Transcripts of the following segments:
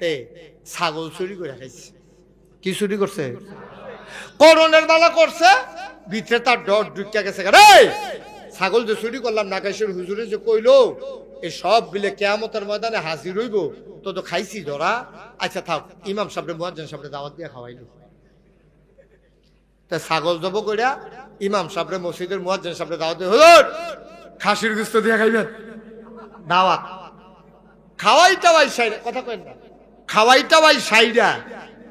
এতে ছাগল চুরি করে খাইছে। কি চুরি করছে? করণের বেলা করছে, ভিতরে তার ডর ঢুকিয়া গেছে। ছাগল যে চুরি করলাম নাকাশের হুজুরে যে কইলো এই সব বিলে কিয়ামতের ময়দানে হাজির হইব, তো তো খাইছি ধরা। আচ্ছা থাক, ইমাম সাহেব মুয়াজ্জিন সাহেব দাওয়াত দিয়ে খাওয়াইলো। তা ছাগল জব কইরা ইমাম সাহেব মসজিদের মুয়াজ্জিন সাহেব দাওয়াত দিয়ে, হুজুর খাসির গোশত দিয়ে খাইবেন, দাওয়াত। খাওয়াইটা ভাই সাইরা, কথা কই না, খাওয়াইটা ভাই সাইরা।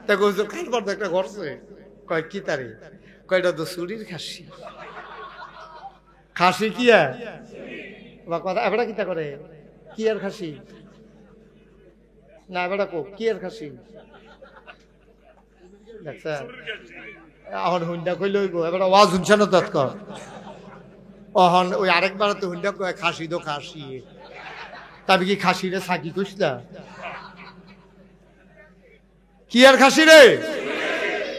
তা হুজুর খাইবার একটা ঘরছে, কয় কি তারে? কয়টা তো চুরির খাসি। খাসি কি কথা এবারে কিতা করে? কি আর খাসি না এবারে কো কি আর খাসি দেখছেন? এখন হুন্ডা কইলে হইব, এবারে ওয়াজ শুনছে না তৎকর। অহন ওই আরেকবার তো হুন্ডা কয় খাসি তো খাসি, তবে কি খাসি রে সাকি কইছিলা? কি আর খাসি রে?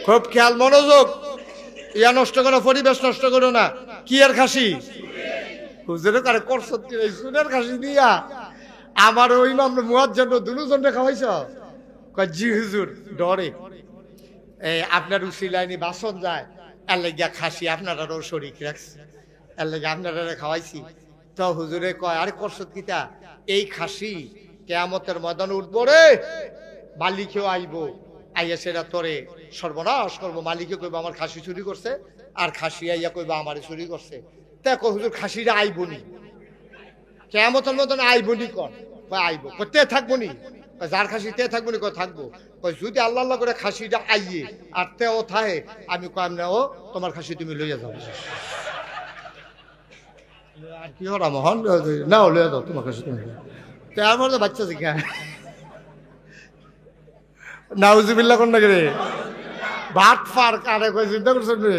খুব খেয়াল মনোযোগ, ইয়া নষ্ট করো, পরিবেশ নষ্ট করো না। কি আর খাসি? হুজুরে কারে করছত কি সুনের খাসি দিয়া আমার ওই ইমাম মুয়াজ্জিন দুজনকে খাওয়াইছ? কয় জি হুজুর, ডরে এই আপনার উসিলাইনি বাসন যায়, এর লাগিয়া খাসি আপনারাও শরীক রাখছে, এর লাগে আপনারা খাওয়াইছি। তো হুজুরে কয় আরে করছত কিতা? এই খাসি কিয়ামতের ময়দানে উঠবো রে, মালিকেও আইব, আইয়া সেটা তোরে সর্বনাশ করবো। মালিকে কইব আমার খাসি চুরি করছে, আর খাসি আইয়া কইব আমারে চুরি করছে। দেখো হুজুর খাসিটা আইবনি, কিয়ামতের মতন আইবনি। আইব তে থাকবো নি? যার খাসি তে থাকবো নি? থাকবো। যদি আল্লাহ আল্লাহ করে খাসিটা আইয়ে আর তেও থাহে, আমি কম না ও তোমার খাসি তুমি লইয়া যাও। আর কি হরা মোহন না লইয়া যাও তোমার খাসি তুমি। আমার তো বাচ্চা শিখা নাউজুবিল্লাহ কোন নাকি রে ভাট ফার কারে কই চিন্তা করছেন রে?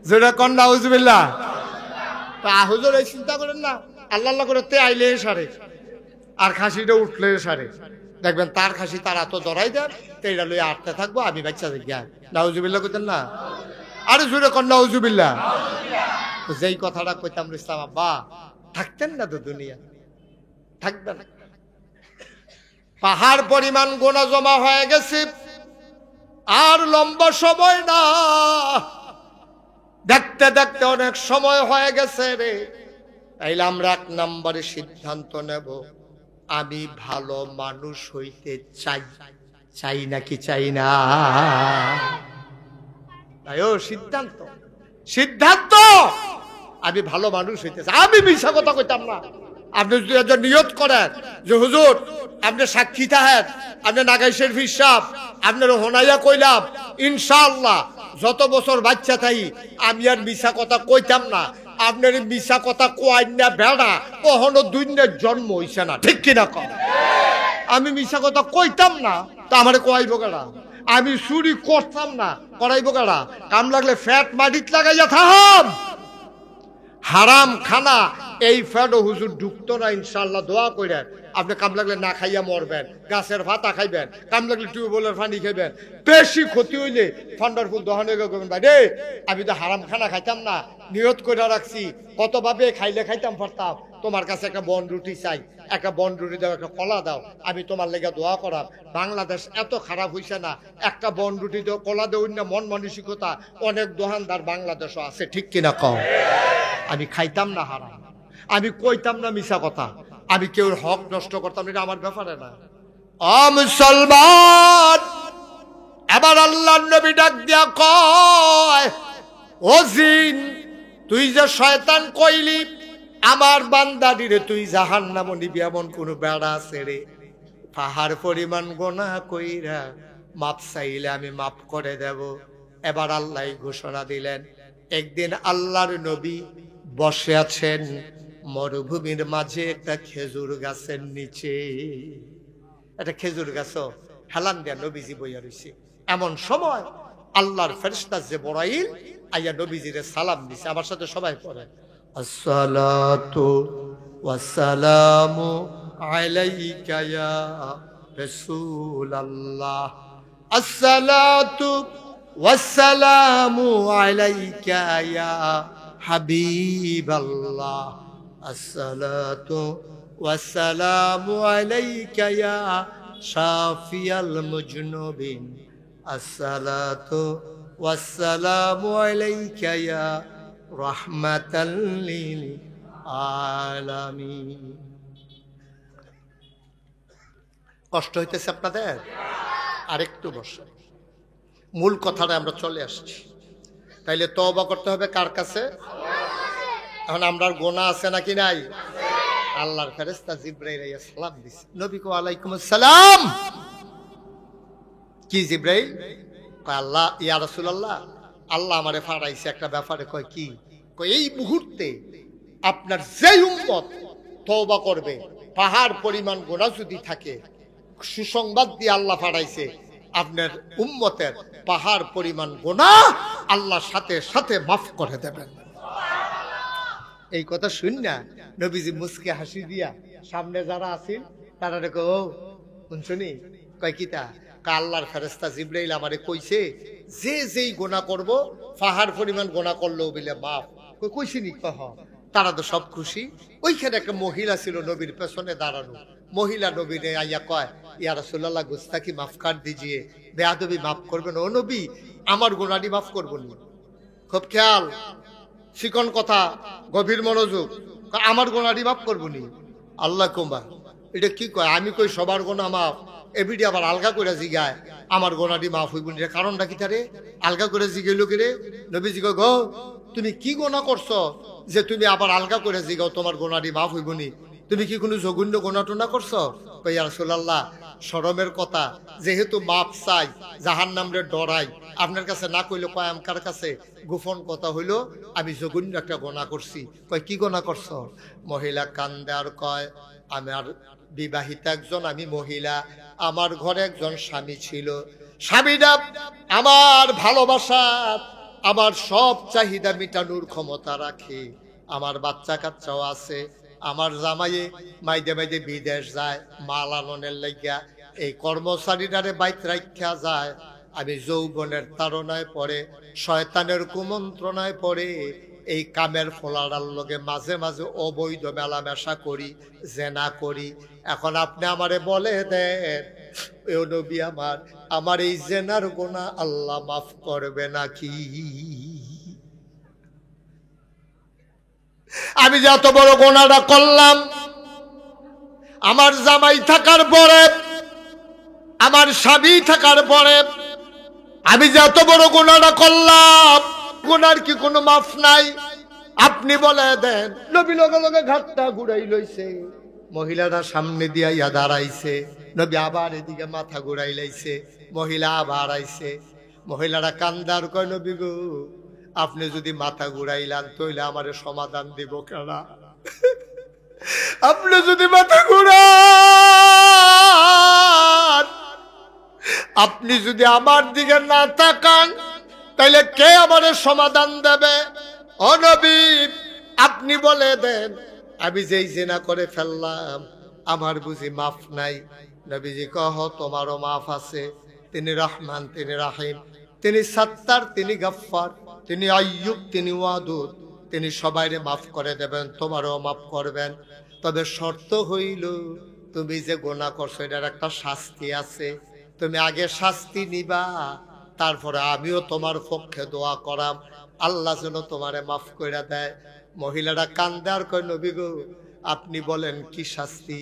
যেটা কন নাউজুবিল্লাহ। তা হুজুর এই চিন্তা করেন না, আল্লাহ আল্লাহ করে তে আইলে সারে আর খাসিটা উঠলে সারে, দেখবেন তার খাসি তারা তো ধরাই দেন, তো এটা লইয়া আটতে থাকবো, আমি বাচ্চা শিখা। নাউজুবিল্লাহ কইতেন না? আরে জোরে কন নাউজুবিল্লাহ। যেই কথাটা কইতাম ইসলাম আব্বা থাকতেন না তো দুনিয়া, থাকবেন। পাহাড় পরিমাণ গোনা জমা হয়ে গেছে, আর লম্বা সময় না, দেখতে দেখতে অনেক সময় হয়ে গেছে রে। তাইলে আমরা 1 নম্বরে সিদ্ধান্ত নেব, আমি ভালো মানুষ হইতে চাই। চাই নাকি চাই না? সিদ্ধান্ত, সিদ্ধান্ত আমি ভালো মানুষ হইতে চাই। আমি মিশা কথা কইতাম না। আপনি যদি একজন নিয়ত করেন যে হুজুর আপনি সাক্ষী থাকেন, আপনি নাগাই শরীফ সাহেব আপনার হোনাইয়া কইলাম ইনশাআল্লাহ যত বছর বাচ্চা থাই আমি আর মিশা কথা কইতাম না। আপনার মিশা কথা কয় না বেড়া, কখনো দুইনের জন্ম হইছে না, ঠিক কিনা কম? আমি মিশা কথা কইতাম না, তা আমার কয়াইব কেডা? আমি চুরি করতাম না, করাইব কেডা? কাম লাগলে ফ্যাট মাটিত লাগাইয়া থাম। হারাম খানা এই ফ্যাটও হুজুর ঢুকতো না ইনশাআল্লাহ। দোয়া কইরা আপনি কাম লাগলে না খাইয়া মরবেন, গাছের ভাতা খাইবেন, কাম লাগলে টিউবওয়েলের পানি খাইবেন। বেশি ক্ষতি হইলে ঠান্ডার ফুল দহনে করবেন। ভাই রে আমি তো হারাম খানা খাইতাম না, নিয়ত করে রাখছি কতভাবে খাইলে খাইতাম পারতাম। তোমার কাছে একটা বন রুটি চাই, একটা বন রুটি দাও, একটা কলা দাও, আমি তোমার লেগে দোয়া করাম। বাংলাদেশ এত খারাপ হইছে না, একটা বন রুটি দাও, কলা দেও না, মন মানসিকতা অনেক দোকানদার বাংলাদেশও আছে, ঠিক কিনা কও? আমি খাইতাম না হারাম, আমি কইতাম না মিশা কথা, আমি কেউ হক নষ্ট করতাম না, এটা আমার ব্যাপারে না। মুসলমান এবার আল্লাহর নবী ডাক দিয়া কয়, ও জিন তুই যে শয়তান কইলি আমার বান্দাদিরে তুই জাহান্নামে নিবি, এমন কোন বেড়া আছে রে? পাহাড় পরিমাণ গোনা কইরা মাপ চাইলে আমি মাপ করে দেব। এবার আল্লাহ ঘোষণা দিলেন, একদিন আল্লাহর নবী বসে আছেন মরুভূমির মাঝে একটা খেজুর গাছের নিচে। একটা খেজুর গাছ হেলান দিয়া নবীজি বইয়া রইছে। এমন সময় আল্লাহর ফেরেশতা জিবরাইল আইয়া নবীজিরে সালাম দিছে। আমার সাথে সবাই পড়ে, আসসালাতু ওয়াসসালামু আলাইকা ইয়া রাসূলুল্লাহ, আসসালাতু ওয়াসসালামু আলাইকা ইয়া হাবিবাল্লাহ, আসসালাতু ওয়াসসালামু আলাইকা ইয়া শাফিয়াল মুজনুবিন আসসালাতু ওয়াসসালামু আলাইকা ইয়া রাহমাতাল লিল আলামিন। কষ্ট হইতেছে আপনাদের? আরেকটু বসে, মূল কথাটা আমরা চলে আসছি। তাইলে তওবা করতে হবে কার কাছে? এখন আমরার গুনাহ আছে নাকি নাই? আল্লাহর ফেরেশতা জিবরাইল আলাইহিস সালাম দিছে নবী কো আলাইকুম আসসালাম। কি জিবরাইল? কয় আল্লাহ, ইয়া রাসূলুল্লাহ, আল্লাহ আমারে ফাড়াইছে একটা ব্যাপারে। কয় কি? কয় এই মুহূর্তে আপনার যেই উম্মত তওবা করবে, পাহাড় পরিমাণ গুনাহ যদি থাকে, সুসংবাদ দিয়ে আল্লাহ ফাড়াইছে আপনার উম্মতের পাহাড় পরিমাণ গুনাহ আল্লাহ সাথে সাথে মাফ করে দেবেন। এই কথা শুন না নবীজি মুস্কে হাসি দিয়া সামনে যারা আছেন তারা দেখো, ও শুনছনি? কয় কিতা? আল্লাহর ফেরেশতা জিবরাইল আমারে কইছে যে যেই গুনাহ করব পাহাড় পরিমাণ গুনাহ করলেও বলে মাফ। কইছি নি? কহ। তারা তো সব খুশি। ওইখানে একটা মহিলা ছিল নবীর পেছনে দাঁড়ানো। মহিলা নবীরে আইয়া কয়, ইয়া রাসূলুল্লাহ, গুস্তাকি মাফ কর দিজিয়ে, বেয়াদবি মাফ করবেন। ও নবী, আমার গুনাহটি মাফ করবেন। খুব খেয়াল, শিকন কথা, গভীর মনোযোগ। আমার গুনাহটি মাফ করবনি? আল্লাহ কুমা এটা কি কয়? আমি কই সবার গুনাহ মাফ, এবিডি আবার আলগা করে জিগায় আমার গুনাহটি মাফ হইব না। কারণটা কি? তারে আলগা করে জিগাইল কি রে? নবীজি কয়, গো তুমি কি গুনাহ করছো যে তুমি আবার আলগা করে জিগাও তোমার গুনাহটি মাফ হইব নি? তুমি কি কোনো জঘন্য গুনাহ টুনা করছো? কই ইয়া রাসূলুল্লাহ, শরমের কথা, যেহেতু মাপ চাই, জাহান্নামরে ডরাই, আপনার কাছে না কইলে কয় আমকার কাছে গোপন কথা হইলো আমি জঘন্য একটা গুনাহ করছি। কয় কি গুনাহ করছো? মহিলা কান্দে আর কয়, আমার বিবাহিতা একজন আমি মহিলা, আমার ঘরে একজন স্বামী ছিল। স্বামীটা আমার ভালোবাসার, আমার সব চাহিদা মিটানোর ক্ষমতা রাখে, আমার বাচ্চা কাচ্চাও আছে। আমার জামাইয়ে মাইদে মাইদে বিদেশ যায় মাল আননের লাগিয়া, এই কর্মচারীরারে বাইত রাখা যায়। আমি যৌবনের তাড়নায় পড়ে, শয়তানের কুমন্ত্রণায় পড়ে এই কামের ফলার লগে মাঝে মাঝে অবৈধ মেলামেশা করি, জেনা করি। এখন আপনি আমারে বলে দেন, ও নবী আমার, আমার এই জেনার গুনাহ আল্লাহ মাফ করবে নাকি? আমি যে এত বড় গুনাহটা করলাম, আমার জামাই থাকার পরে, আমার স্বামী থাকার পরে, আমি যে এত বড় গুনাহটা করলাম, গুনার কি কোনো মাফ নাই? আপনি বলে দেন। নবী লগে লগে ঘাটটা ঘুরাই লইছে, মহিলাটা সামনে দিয়া ইয়া দাঁড়াইছে। নবী আবার এদিকে মাথা ঘুরাই লাইছে, মহিলা আবার আইছে। মহিলাটা কান্দার কয়, নবী গো, আপনি যদি মাথা ঘুরাইলান তইলে আমারে সমাধান দিব কেনা? আপনি যদি মাথা ঘুরান, আপনি যদি আমার দিকে না তাকান, তাইলে কে আমারে সমাধান দেবে? ও নবী, আপনি বলে দেন, আমি যেই জিনা করে ফেললাম আমার বুঝি মাফ নাই? নবীজি কহ, তোমারও মাফ আছে। তিনি রহমান, তিনি রাহিম, তিনি সাত্তার, তিনি গফফার, তিনি আইয়ুব, তিনি ওয়াদুদ, তিনি সবাইরে মাফ করে দেবেন, তোমারও মাফ করবেন। তবে শর্ত হইল, তুমি যে গুনাহ করছো এটার একটা শাস্তি আছে, তুমি আগে শাস্তি নিবা, তারপরে আমিও তোমার পক্ষে দোয়া করাম আল্লাহ যেন তোমারে মাফ করে দেয়। মহিলাটা কান্দে আর কয়, নবী গো, আপনি বলেন কি শাস্তি?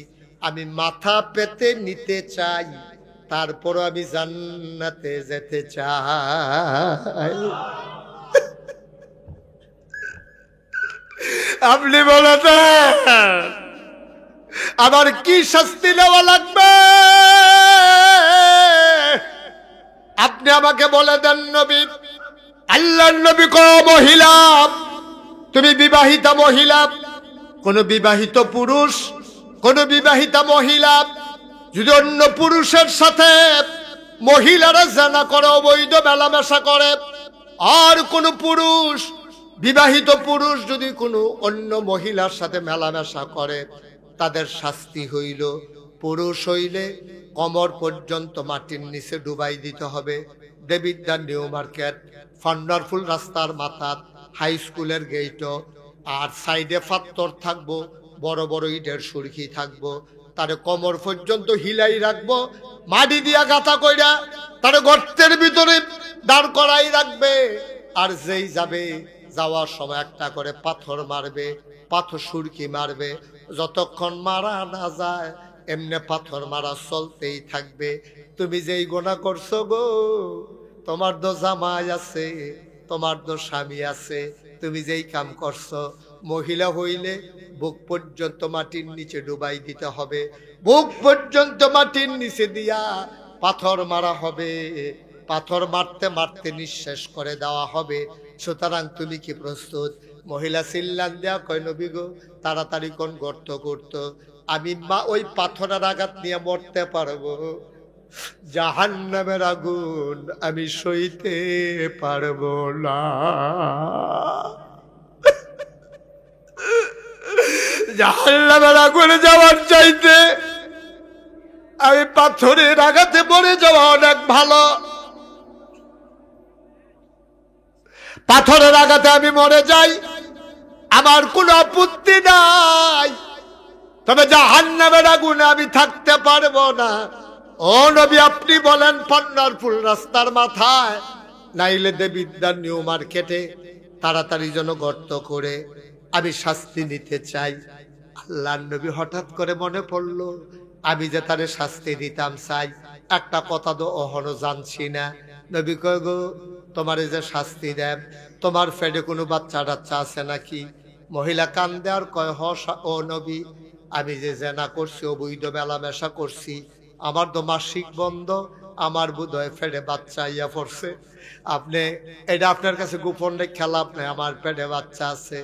আমি মাথা পেতে নিতে চাই, তারপর আমি জান্নাতে যেতে চাই। আপনি বলে দেন, আমার কি শাস্তি নেওয়া লাগবে? আপনি আমাকে বলে দেন নবী। আল্লাহর নবী কো, মহিলা, তুমি বিবাহিতা মহিলা, কোন বিবাহিত পুরুষ, কোন বিবাহিতা মহিলা যদি অন্য পুরুষের সাথে মহিলারা জানা করে, অবৈধ মেলামেশা করে, আর কোন পুরুষ, বিবাহিত পুরুষ যদি কোনো অন্য মহিলার সাথে মেলামেশা করে, তাদের শাস্তি হইল, পুরুষ হইলে কোমর পর্যন্ত মাটির নিচে ডুবাই দিতে হবে। দেবিদ্যার নিউ মার্কেট, ফান্ডারফুল রাস্তার মাথাত, হাই স্কুলের গেইট, আর সাইডে পাথর থাকবো, বড় বড় ইটের সুরকি থাকবো, তারে কোমর পর্যন্ত হিলাই রাখবো, মাটি দিয়া গাঁথা কইরা তারে গর্তের ভিতরে দাঁড় করাই রাখবে। আর যেই যাবে যাওয়ার সময় একটা করে পাথর মারবে, পাথর সুরকি মারবে, যতক্ষণ মারা না যায় এমনি পাথর মারা চলতেই থাকবে। তুমি যেই গোনা করছো গো, তোমার তো জামাই আছে, তোমার তো স্বামী আছে, তুমি যেই কাম করছো, মহিলা হইলে বুক পর্যন্ত মাটির নিচে ডুবাই দিতে হবে, বুক পর্যন্ত মাটির নিচে দিয়া পাথর মারা হবে, পাথর মারতে মারতে নিঃশেষ করে দেওয়া হবে। সুতরাং তুমি কি প্রস্তুত? মহিলা চিল্লান দেয়া কয়, নবী গো তাড়াতাড়ি কোন গর্ত করতো, আমি মা ওই পাথরের আঘাত নিয়ে মরতে পারবো, জাহান্নামের আগুন আমি সইতে পারবো না। জাহান্নামের আগুনে যাওয়ার চাইতে আমি পাথরের আঘাতে পড়ে যাওয়া অনেক ভালো। পাথরের আঘাতে আমি মরে যাই, আমার কোনো আপত্তি নাই, তবে জাহান্নামের আগুনে আমি থাকতে পারবো না। ও নবী, আপনি বলেন পণ্যরপুর রাস্তার মাথায় নাইলে দেবিদ্যার নিউ মার্কেটে তাড়াতাড়ি যেন গর্ত করে আমি শাস্তি নিতে চাই। আল্লাহর নবী হঠাৎ করে মনে পড়লো, আমি যে তারে শাস্তি দিতাম চাই, একটা কথা তো অহনো জানছি না। নবী কয়, গো তোমারে যে শাস্তি দেব, তোমার ফেডে কোনো বাচ্চা টাচ্চা আছে নাকি? মহিলা কান্দে আর কয়, ও নবী, আমি যে জেনা করছি, অবৈধ মেলামেশা করছি, আমার তো মাসিক বন্ধ, আমার বোধহয় ফেডে বাচ্চা ইয়া পড়ছে, আপনি এটা আপনার কাছে গোপন রেখে লাভ নাই, আমার পেটে বাচ্চা আছে।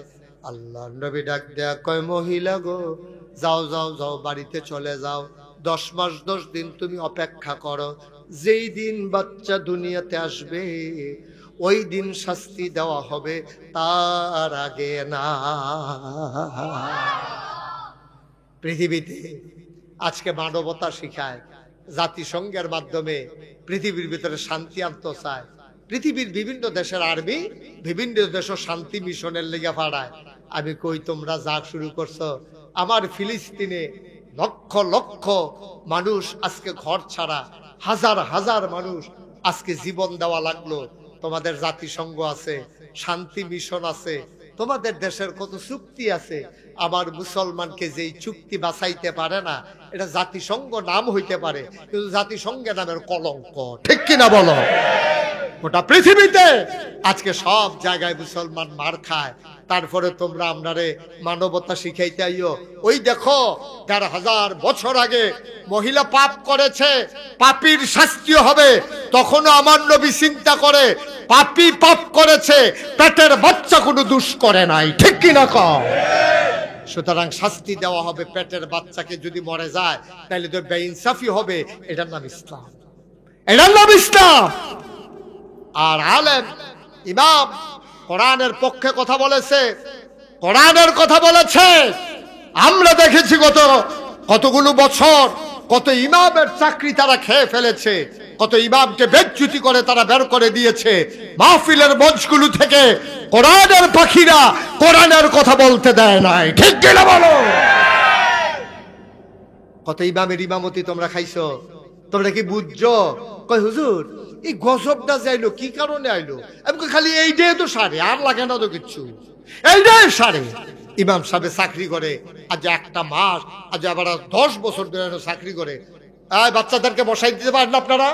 আল্লাহ নবী ডাক দেয়া কয়, মহিলা গো যাও যাও যাও, বাড়িতে চলে যাও, 10 মাস 10 দিন তুমি অপেক্ষা করো, যেই দিন বাচ্চা দুনিয়াতে আসবে ওই দিন শাস্তি দেওয়া হবে, তার আগে না। পৃথিবীতে আজকে মানবতা শিখায়, জাতিসংঘের মাধ্যমে পৃথিবীর ভিতরে শান্তি আনতে চায়। পৃথিবীর বিভিন্ন দেশের আর্মি বিভিন্ন দেশের শান্তি মিশনের লেগে পাঠায়। আমি কই, তোমরা যা শুরু করছো, আমার ফিলিস্তিনে লক্ষ লক্ষ মানুষ আজকে ঘর ছাড়া, হাজার হাজার মানুষ আজকে জীবন দেওয়া লাগলো। তোমাদের জাতিসংঘ আছে, শান্তি মিশন আছে, তোমাদের দেশের কত চুক্তি আছে, আমার মুসলমানকে যেই চুক্তি বাঁচাইতে পারে না, এটা জাতিসংঘ নাম হইতে পারে, কিন্তু জাতিসংঘের নামের কলঙ্ক, ঠিক কিনা বলো? গোটা পৃথিবীতে আজকে সব জায়গায় মুসলমান মার খায়, তারপরে তোমরা আমরারে মানবতা শিখাইতে আইও। ওই দেখো ১,৫০০ বছর আগে মহিলা পাপ করেছে, পাপীর শাস্তি হবে, তখনও আমার নবী চিন্তা করে পাপী পাপ করেছে, পেটের বাচ্চা কোনো দোষ করে নাই, ঠিক কিনা কও? সুতরাং শাস্তি দেওয়া হবে। পেটের বাচ্চাকে যদি মরে যায় তাহলে তো বেইনসাফি হবে। এটার নাম ইসলাম, এটার নাম ইসলাম। আর আলেম ইমাম কোরআনের পক্ষে কথা বলেছে, কোরআনের কথা বলেছে। আমরা দেখেছি কতগুলো বছর কত ইমামের চাকরি তারা খেয়ে ফেলেছে, কত ইমামকে বেজ্জুতি করে তারা বের করে দিয়েছে মাহফিলের মঞ্চগুলো থেকে। কোরআনের পাখিরা কোরআনের কথা বলতে দেয় নাই, ঠিক কিনা বলো? কত ইমামের ইমামতি তোমরা খাইছো, তোমরা কি বুঝছো? কই হুজুর এই গজবটা যাইলো কি কারণে আইলো? আমি খালি এইটাই তো সারে, আর লাগে না তো কিচ্ছু, এইটাই সারে। ইমাম সাহেব চাকরি করে আজ একটা মাস, আজ আবার 10 বছর ধরে চাকরি করে। বাচ্চাদেরকে বসাই দিতে পারেন আপনারা?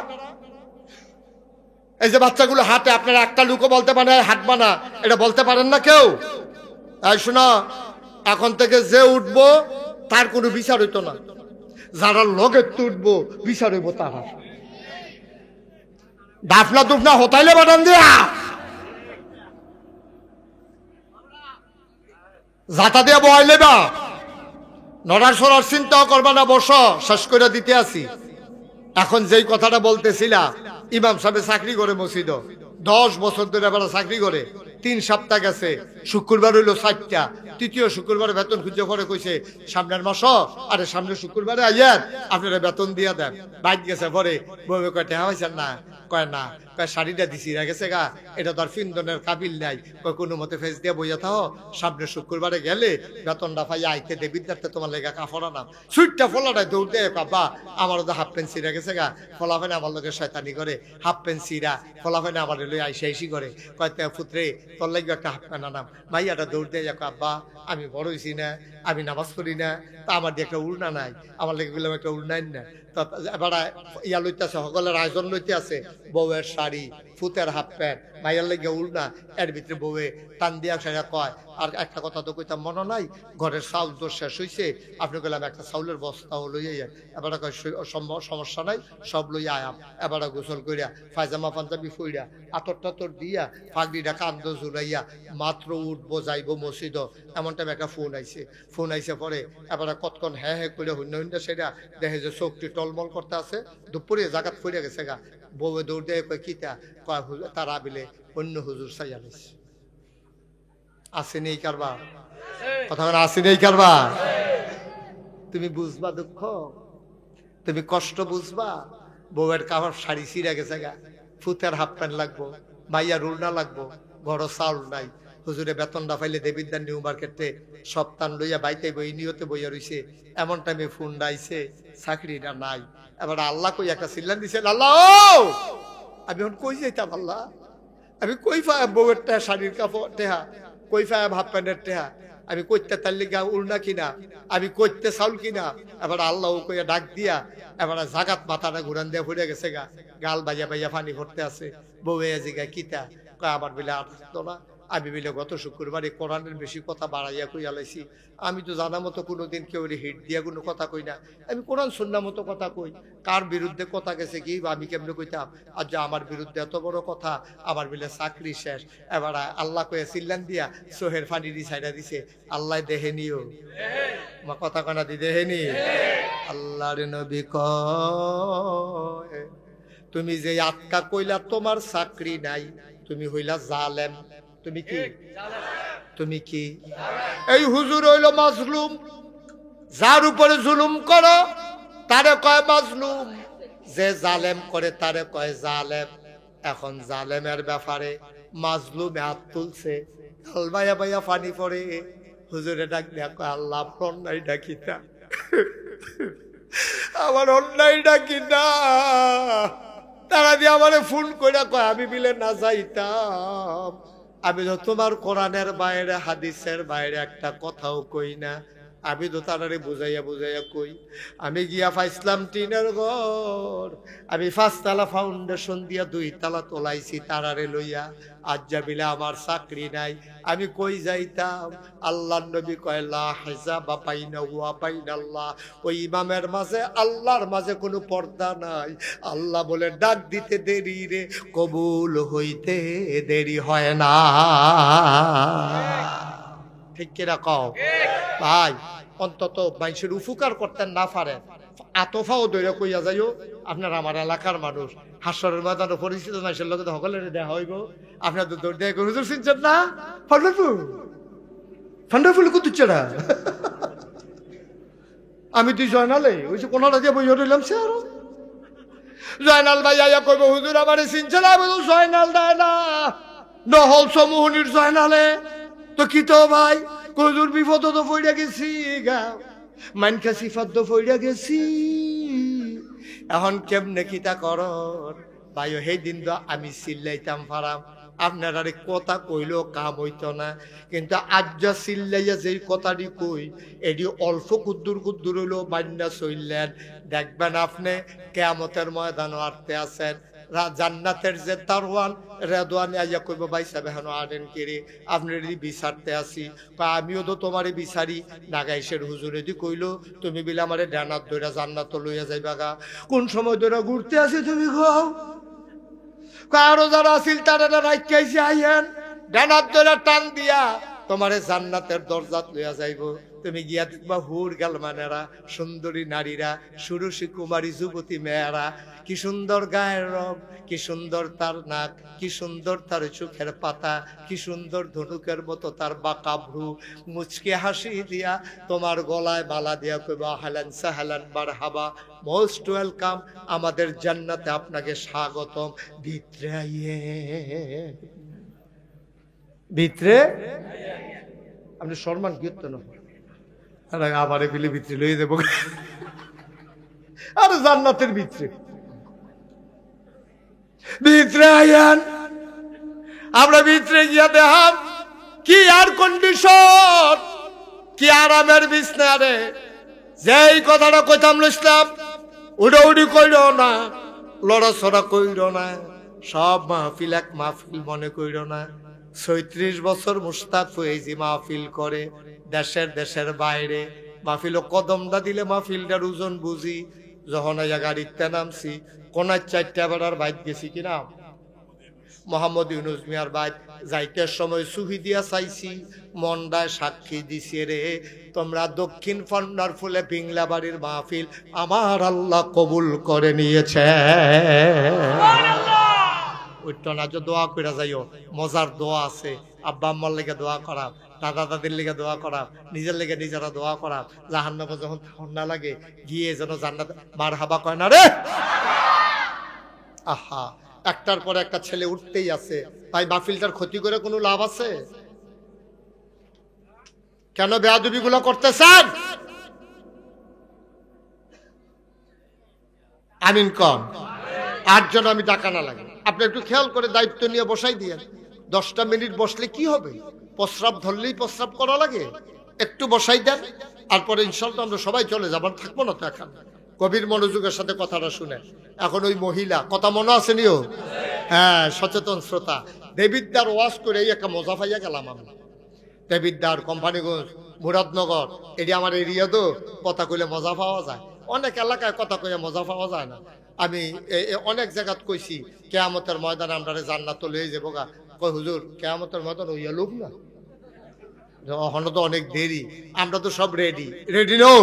এই যে বাচ্চাগুলো হাতে, আপনারা একটা লোকও বলতে পারে হাঁটবা না, এটা বলতে পারেন না কেউ? শোনা, এখন থেকে যে উঠবো তার কোনো বিচার হইতো না, যারা লগে উঠবো বিচার হইব তারা। দাফনা দুফনা হতাইলে বাটান দিয়া জাতা দিয়া বয়াইলে বা নড়ার সরার চিন্তাও করবা না, বসো, শেষ করে দিতে আসি। এখন যেই কথাটা বলতেছিলাম, ইমাম সাহেব চাকরি করে মসজিদ, 10 বছর ধরে এবার চাকরি করে। 3 সপ্তাহ গেছে, শুক্রবার হইলো 4টা, তৃতীয় শুক্রবারে বেতন খুঁজে করে কইছে সামনের মাস, আরে সামনের শুক্রবারে আইয়ার আপনারা বেতন দিয়া দেন। বাইক গেছে পরে বউকে কয় টাকা হয়েছেন না, কয় না, কয় শাড়িটা দিছি গেছে গা, এটা তো আর ফিন্দনের কাবিল নাই। কয় কোনো মতে ফেস দিয়ে বইয়া থাও, সামনে শুক্রবারে গেলে বেতনটা পাইয়া আইতে দে, বিদ্যার্থে তোমার লেগা কাপড় আনাম। সুইটটা ফলাটাই দৌড় দেয়, বাবা আমারও তো হাফ প্যান্ট ছিঁড়া গেছে গা, ফলাফেনে আমার লোকের শয়তানি করে, হাফ প্যান্ট ছিঁড়া ফলাফেনে আমার লই আইসি করে, কয় পুত্রে তোর লাগবে একটা হাফ প্যান্ট আনাম। মাইয়াটা দৌড় দেয়, আব্বা আমি বড় হইছি না, আমি নামাজ পড়ি না, তা আমার দিয়ে একটা উড়না নাই, আমার লেগে গেলাম একটা উড়নাই না। এবার ইয়া লইতে আছে, সকলের আয়োজন লইতে আছে, বউয়ের শাড়ি, ফুতের হাফ প্যান্ট, মাইয়ার লেগে উড়না, এর ভিতরে বউয়ে টান দিয়া সেটা কয়। আর একটা কথা তো কইতাম মনে নাই, ঘরের চাউল তো শেষ হয়েছে, আপনি কইলাম একটা চাউলের বস্তাও লইয়া যান। এবার কয় সমস্যা নাই, সব লইয়া আয়াম। এবার গোসল করিয়া পায়জামা পাঞ্জাবি ফইরা আতর টাতর দিয়া ফাগড়িটা কান্দ জুড়াইয়া মাত্র উঠবো যাইবো মসজিদ, এমন টাইম একটা ফোন আইছে পরে এবার কতক্ষণ হ্যাঁ হ্যাঁ করে হইন্য সেটা দেখে যে চোখটি টলমল করতে আছে, দুপুরে জাগাত ফিরে গেছে গা। বউয়ে দৌড় দেয়, কয় কিতা, কয় তারা বিলে অন্য হুজুর চাইয়া নিছে। আসেনি এই কারবার, কথা বলে আসেনি এই কারবার। তুমি বুঝবা দুঃখ, তুমি কষ্ট বুঝবা। বউয়ের কাপড় শাড়ি ছিঁড়া গেছে গা, ফুতের হাফ প্যান্ট লাগবো, মাইয়া রুলনা লাগবো, ঘর চাউল নাই। হুজুরে বেতনটা পাইলে দেবিদ্যার নিউ মার্কেটে সপ্তাহ লইয়া বাইতে বই নিয়তে বইয়া রইছে। এমন টাইমে ফোন ডাইছে, চাকরিটা নাই। এবার আল্লাহ কই একটা সিল্লান দিছে, আল্লাহ আমি এখন কই যাইতাম, আল্লাহ আমি কই পাই বউয়ের টেহা, শাড়ির কাপড় টেহা, কই পাই হাফ প্যান্টের টেহা, আমি কইতে তার লিগা উল্না কিনা, আমি কইতে চাউল কিনা। এবার আল্লাহ কইয়া ডাক দিয়া এবার জাগাত মাথাটা ঘুরান দিয়া ফুরে গেছে গা, গাল বাজা বাজা পানি ভরতে আছে। বউয়ে জিগা কিতা, কয় আমার বিলে আর থাকতো না, আমি বিলে গত শুক্রবারে কোরআনের বেশি কথা বাড়াইয়া কইয়া লাইছি। আমি তো জানা মতো কোনোদিন কেউ হিট দিয়া কোনো কথা কই না, আমি কোরআন সুন্নাহ মতো কথা কই। কার বিরুদ্ধে কথা গেছে কি আমি কেমনে কইতাম, আর যে আমার বিরুদ্ধে এত বড় কথা, আমার বিলে চাকরি শেষ। এবার আল্লাহ কয়ে চিল্লান দিয়া সোহের ফানিরি সাইডা দিছে, আল্লাহ দেহে নিও কথা কানা দি দেহেনি। আল্লাহর নবী কয় তুমি যে আটকা কইলা তোমার চাকরি নাই, তুমি হইলা জালেম। তুমি কি? তুমি কি? এই হুজুর হইল মাজলুম, যার উপরে জুলুম করো তারে কয় মাজলুম, যে জালেম করে তারে কয় জালেম। এখন জালেমের ব্যাপারে মাজলুমে হাত তুলছে, বাইয়া বাইয়া পানি পড়ে। হুজুরে ডাক দিয়া কয় আল্লাহ অন্যায় ডাকিতা, আমার অন্যায় ডাকিতা। তারা দিয়ে আমারে ফোন করে কয় আমি বিলে না যাইতাম, আমি তো তোমার কোরআনের বাইরে হাদিসের বাইরে একটা কথাও কই না। আমি তো তারারে বুঝাইয়া বুঝাইয়া কই, আমি গিয়া পাইছিলাম টিনের ঘর, আমি 5 তলা ফাউন্ডেশন দিয়া 2 তলা তোলাইছি তারারে লইয়া। আজ যাবিলে আমার চাকরি নাই, আমি কই যাইতাম? আল্লাহর নবী কয় লা হিজাবা বাইনাহু ওয়া বাইনাল্লাহ, ওই ইমামের মাঝে আল্লাহর মাঝে কোনো পর্দা নাই। আল্লাহ বলে ডাক দিতে দেরি রে, কবুল হইতে দেরি হয় না। ঠিক কিনা কও ভাই? অন্তত মানুষের উপকার করতেন না পারেন, আতফাও দৈরা কইয়া যাইও আপনার আমার এলাকার মানুষ, হাসরের ময়দানে পরিচিত মানুষের লোক সকলের দেখা হইব। আপনার তো দৌড় দেয় হুজুর চিনছেন না? ফান্ডারফুল ফান্ডারফুল কুতুচ্ছেড়া আমি তুই জয়নালে ওই যে কোনটা দিয়ে বই রইলাম সে আরো জয়নাল ভাই আয়া কইব হুজুর আমারে চিনছে না? আমি তো জয়নাল দেয় না, নহল সমূহনির জয়নালে তো কি তো ভাই হুজুর বিপদ তো পড়ে গেছি গা, মানকা সিফাত তো পড়ে গেছি, এখন কেমনে কিতা কর ভাই? সেই দিন তো আমি চিল্লাইতাম পারাম, আপনার আরে কথা কইলেও কাম হইতো না, কিন্তু আজ যা চিল্লাইয়া যে কথাটি কই এটি অল্প কুদ্দুর কুদ্দুর হইলেও বান্যা চললেন। দেখবেন আপনি কিয়ামতের ময়দানে আটতে আছেন, জান্নাতের যে দারওয়ান রেদওয়ানে আইয়া কইব ভাই সাহেব এখন আনেন কিরে, আপনার বিচারতে আসি। আমিও তো তোমারে বিচারি। নাগাইশের হুজুরে দি কইল তুমি বিলে আমারে ডানাত ধইরা জান্নাত লইয়া যাইবা গা। কোন সময় ধরে ঘুরতে আসি তুমি খাও? আরো যারা আসিল তারা রাইখাইছে আইয়েন, ডানাত ধরে টান দিয়া তোমারে জান্নাতের দরজাত লইয়া যাইব। তুমি গিয়া দেখবা হুর গালমানেরা, সুন্দরী নারীরা, সুরসী কুমারী যুবতী মেয়েরা, কি সুন্দর গায়ের রং, কি সুন্দর তার নাক, কি সুন্দর তার চোখের পাতা, কি সুন্দর ধনুকের মতো তার বাঁকা ভ্রু, মুচকে হাসি দিয়া তোমার গলায় মালা দিয়া কইবা আহলান সাহলান মারহাবা, মোস্ট ওয়েলকাম, আমাদের জান্নাতে আপনাকে স্বাগতম, ভিতরে আইয়ে, ভিতরে। আপনি সম্মান কীর্তন আমারে বিলে ভিতরে লইয়ে দেবো, আর জান্নাতের ভিতরে, ভিতরে আইয়ান। আমরা ভিতরে গিয়া দেখাম কি আর কন্ডিশন, কি আরামের বিছনা রে। যেই কথাটা কইতাম ইসলাম, উড়ি কইর না, লড়াছড়া কইর না, সব মাহফিল এক মাহফিল মনে কইর না। ৩৬ বছর মুস্তাক ফয়েজি মাহফিল করে দেশের বাইরে। মাহফিল কদমটা দিলে মাহফিলটার ওজন বুঝি। যখন গাড়িতে নামছি, কোনার ৪টা বেড়ার বাইক গেছি কিনা, মোহাম্মদ ইউনুস মিয়ার বাইক যাইতে সময় সুহি দিয়া চাইছি, মন্ডায় সাক্ষী দিছে রে, তোমরা দক্ষিণ ফন্ডার ফুলে পিংলা বাড়ির মাহফিল আমার আল্লাহ কবুল করে নিয়েছে। দোয়া করে যাইও, মজার দোয়া আছে, আব্বা আম্মার লেগে দোয়া করা, দাদা দাদির লেগে দোয়া করা, নিজের লেগে নিজেরা দোয়া করা, জাহান্নামে যখন ঠান্ডা লাগে গিয়ে যেন জান্নাত মারহাবা কয় না রে। আহা, একটার পর একটা ছেলে উঠতেই আছে, তাই মাহফিলটার ক্ষতি করে কোনো লাভ আছে? কেন বেয়াদবি গুলো করতেছেন? আমিন কম। ৮ জন আমি টাকা না লাগে, আপনি একটু খেয়াল করে দায়িত্ব নিয়ে বসাই দিয়ে 10টা মিনিট বসলে কি হবে? প্রস্রাব ধরলেই প্রস্রাব করা লাগে, একটু বসাই দেন, তারপরে ইনশাল্লাহ আমরা সবাই চলে যাবার, থাকবো না তো এখন। কবির মনোযোগের সাথে কথাটা শুনে। এখন ওই মহিলা, কথা মনে আছে নিও? হ্যাঁ, সচেতন শ্রোতা, দেবিদ্দার ওয়াজ করে এই একটা মজা পাইয়া গেলাম আমি। দেবিদ্দার, কোম্পানিগঞ্জ, মুরাদনগর, এটি আমার এরিয়া তো, কথা কইলে মজা পাওয়া যায়। অনেক এলাকায় কথা কইলে মজা পাওয়া যায় না। আমি অনেক জায়গাত কইছি কেয়ামতের ময়দানে আমরা জান্নাত লয়ে যাবো গা। কই হুজুর, কেয়ামতের ময়দান ওইয়া লোক না, এখনো তো অনেক দেরি, আমরা তো সব রেডি। রেডি নো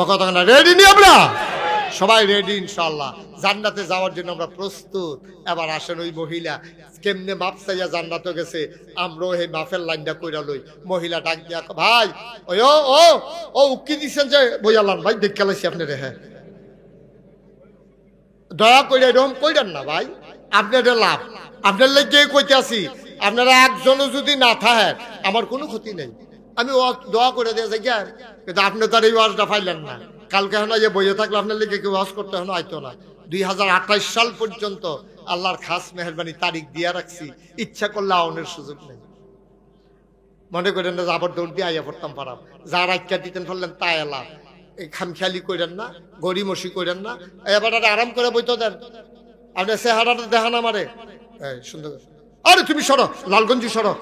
কথা না, রেডি নি আমরা সবাই রেডি ইনশাল্লাহ, জান্নাতে যাওয়ার জন্য আমরা প্রস্তুত। এবার আসেন ওই মহিলা কেমনে মাপ চাইয়া জান্নাতে গেছে, আমরাও এই মাফের লাইনটা কইরা লই। মহিলা ডাক দিয়া, ভাই ওই ও কি দিচ্ছেন যে বইয়ালান ভাই, দেখে লাইছি আপনি রে। হ্যাঁ, দয়া করে এরকম কইরেন না ভাই, আপনার লাভ, আপনার লেগে কইতে আসি। আপনারা একজনও যদি না থাকেন আমার কোনো ক্ষতি নেই, আমি দোয়া করে দিয়ে যাই। কিন্তু আপনি তার এই ওয়াজটা পাইলেন না, কালকে এখন যে বইয়ে থাকলে আপনার লেগে কেউ ওয়াজ করতে এখন আইতো না। 2028 সাল পর্যন্ত আল্লাহর খাস মেহরবানি তারিখ দিয়ে রাখছি, ইচ্ছা করলে আউনের সুযোগ নেই। মনে করেন না আবার দৌড় দিয়ে আইয়া পড়তাম পারাম, যার আজ্ঞা দিতেন ফেললেন তাই এলাম। এই খামখেয়ালি করেন না, গড়িমসি করেন না, এবার আরাম করে বইতে দেন। আপনি চেহারাটা দেখান আমারে, সুন্দর। আরে তুমি সরো, লালগঞ্জি সরো।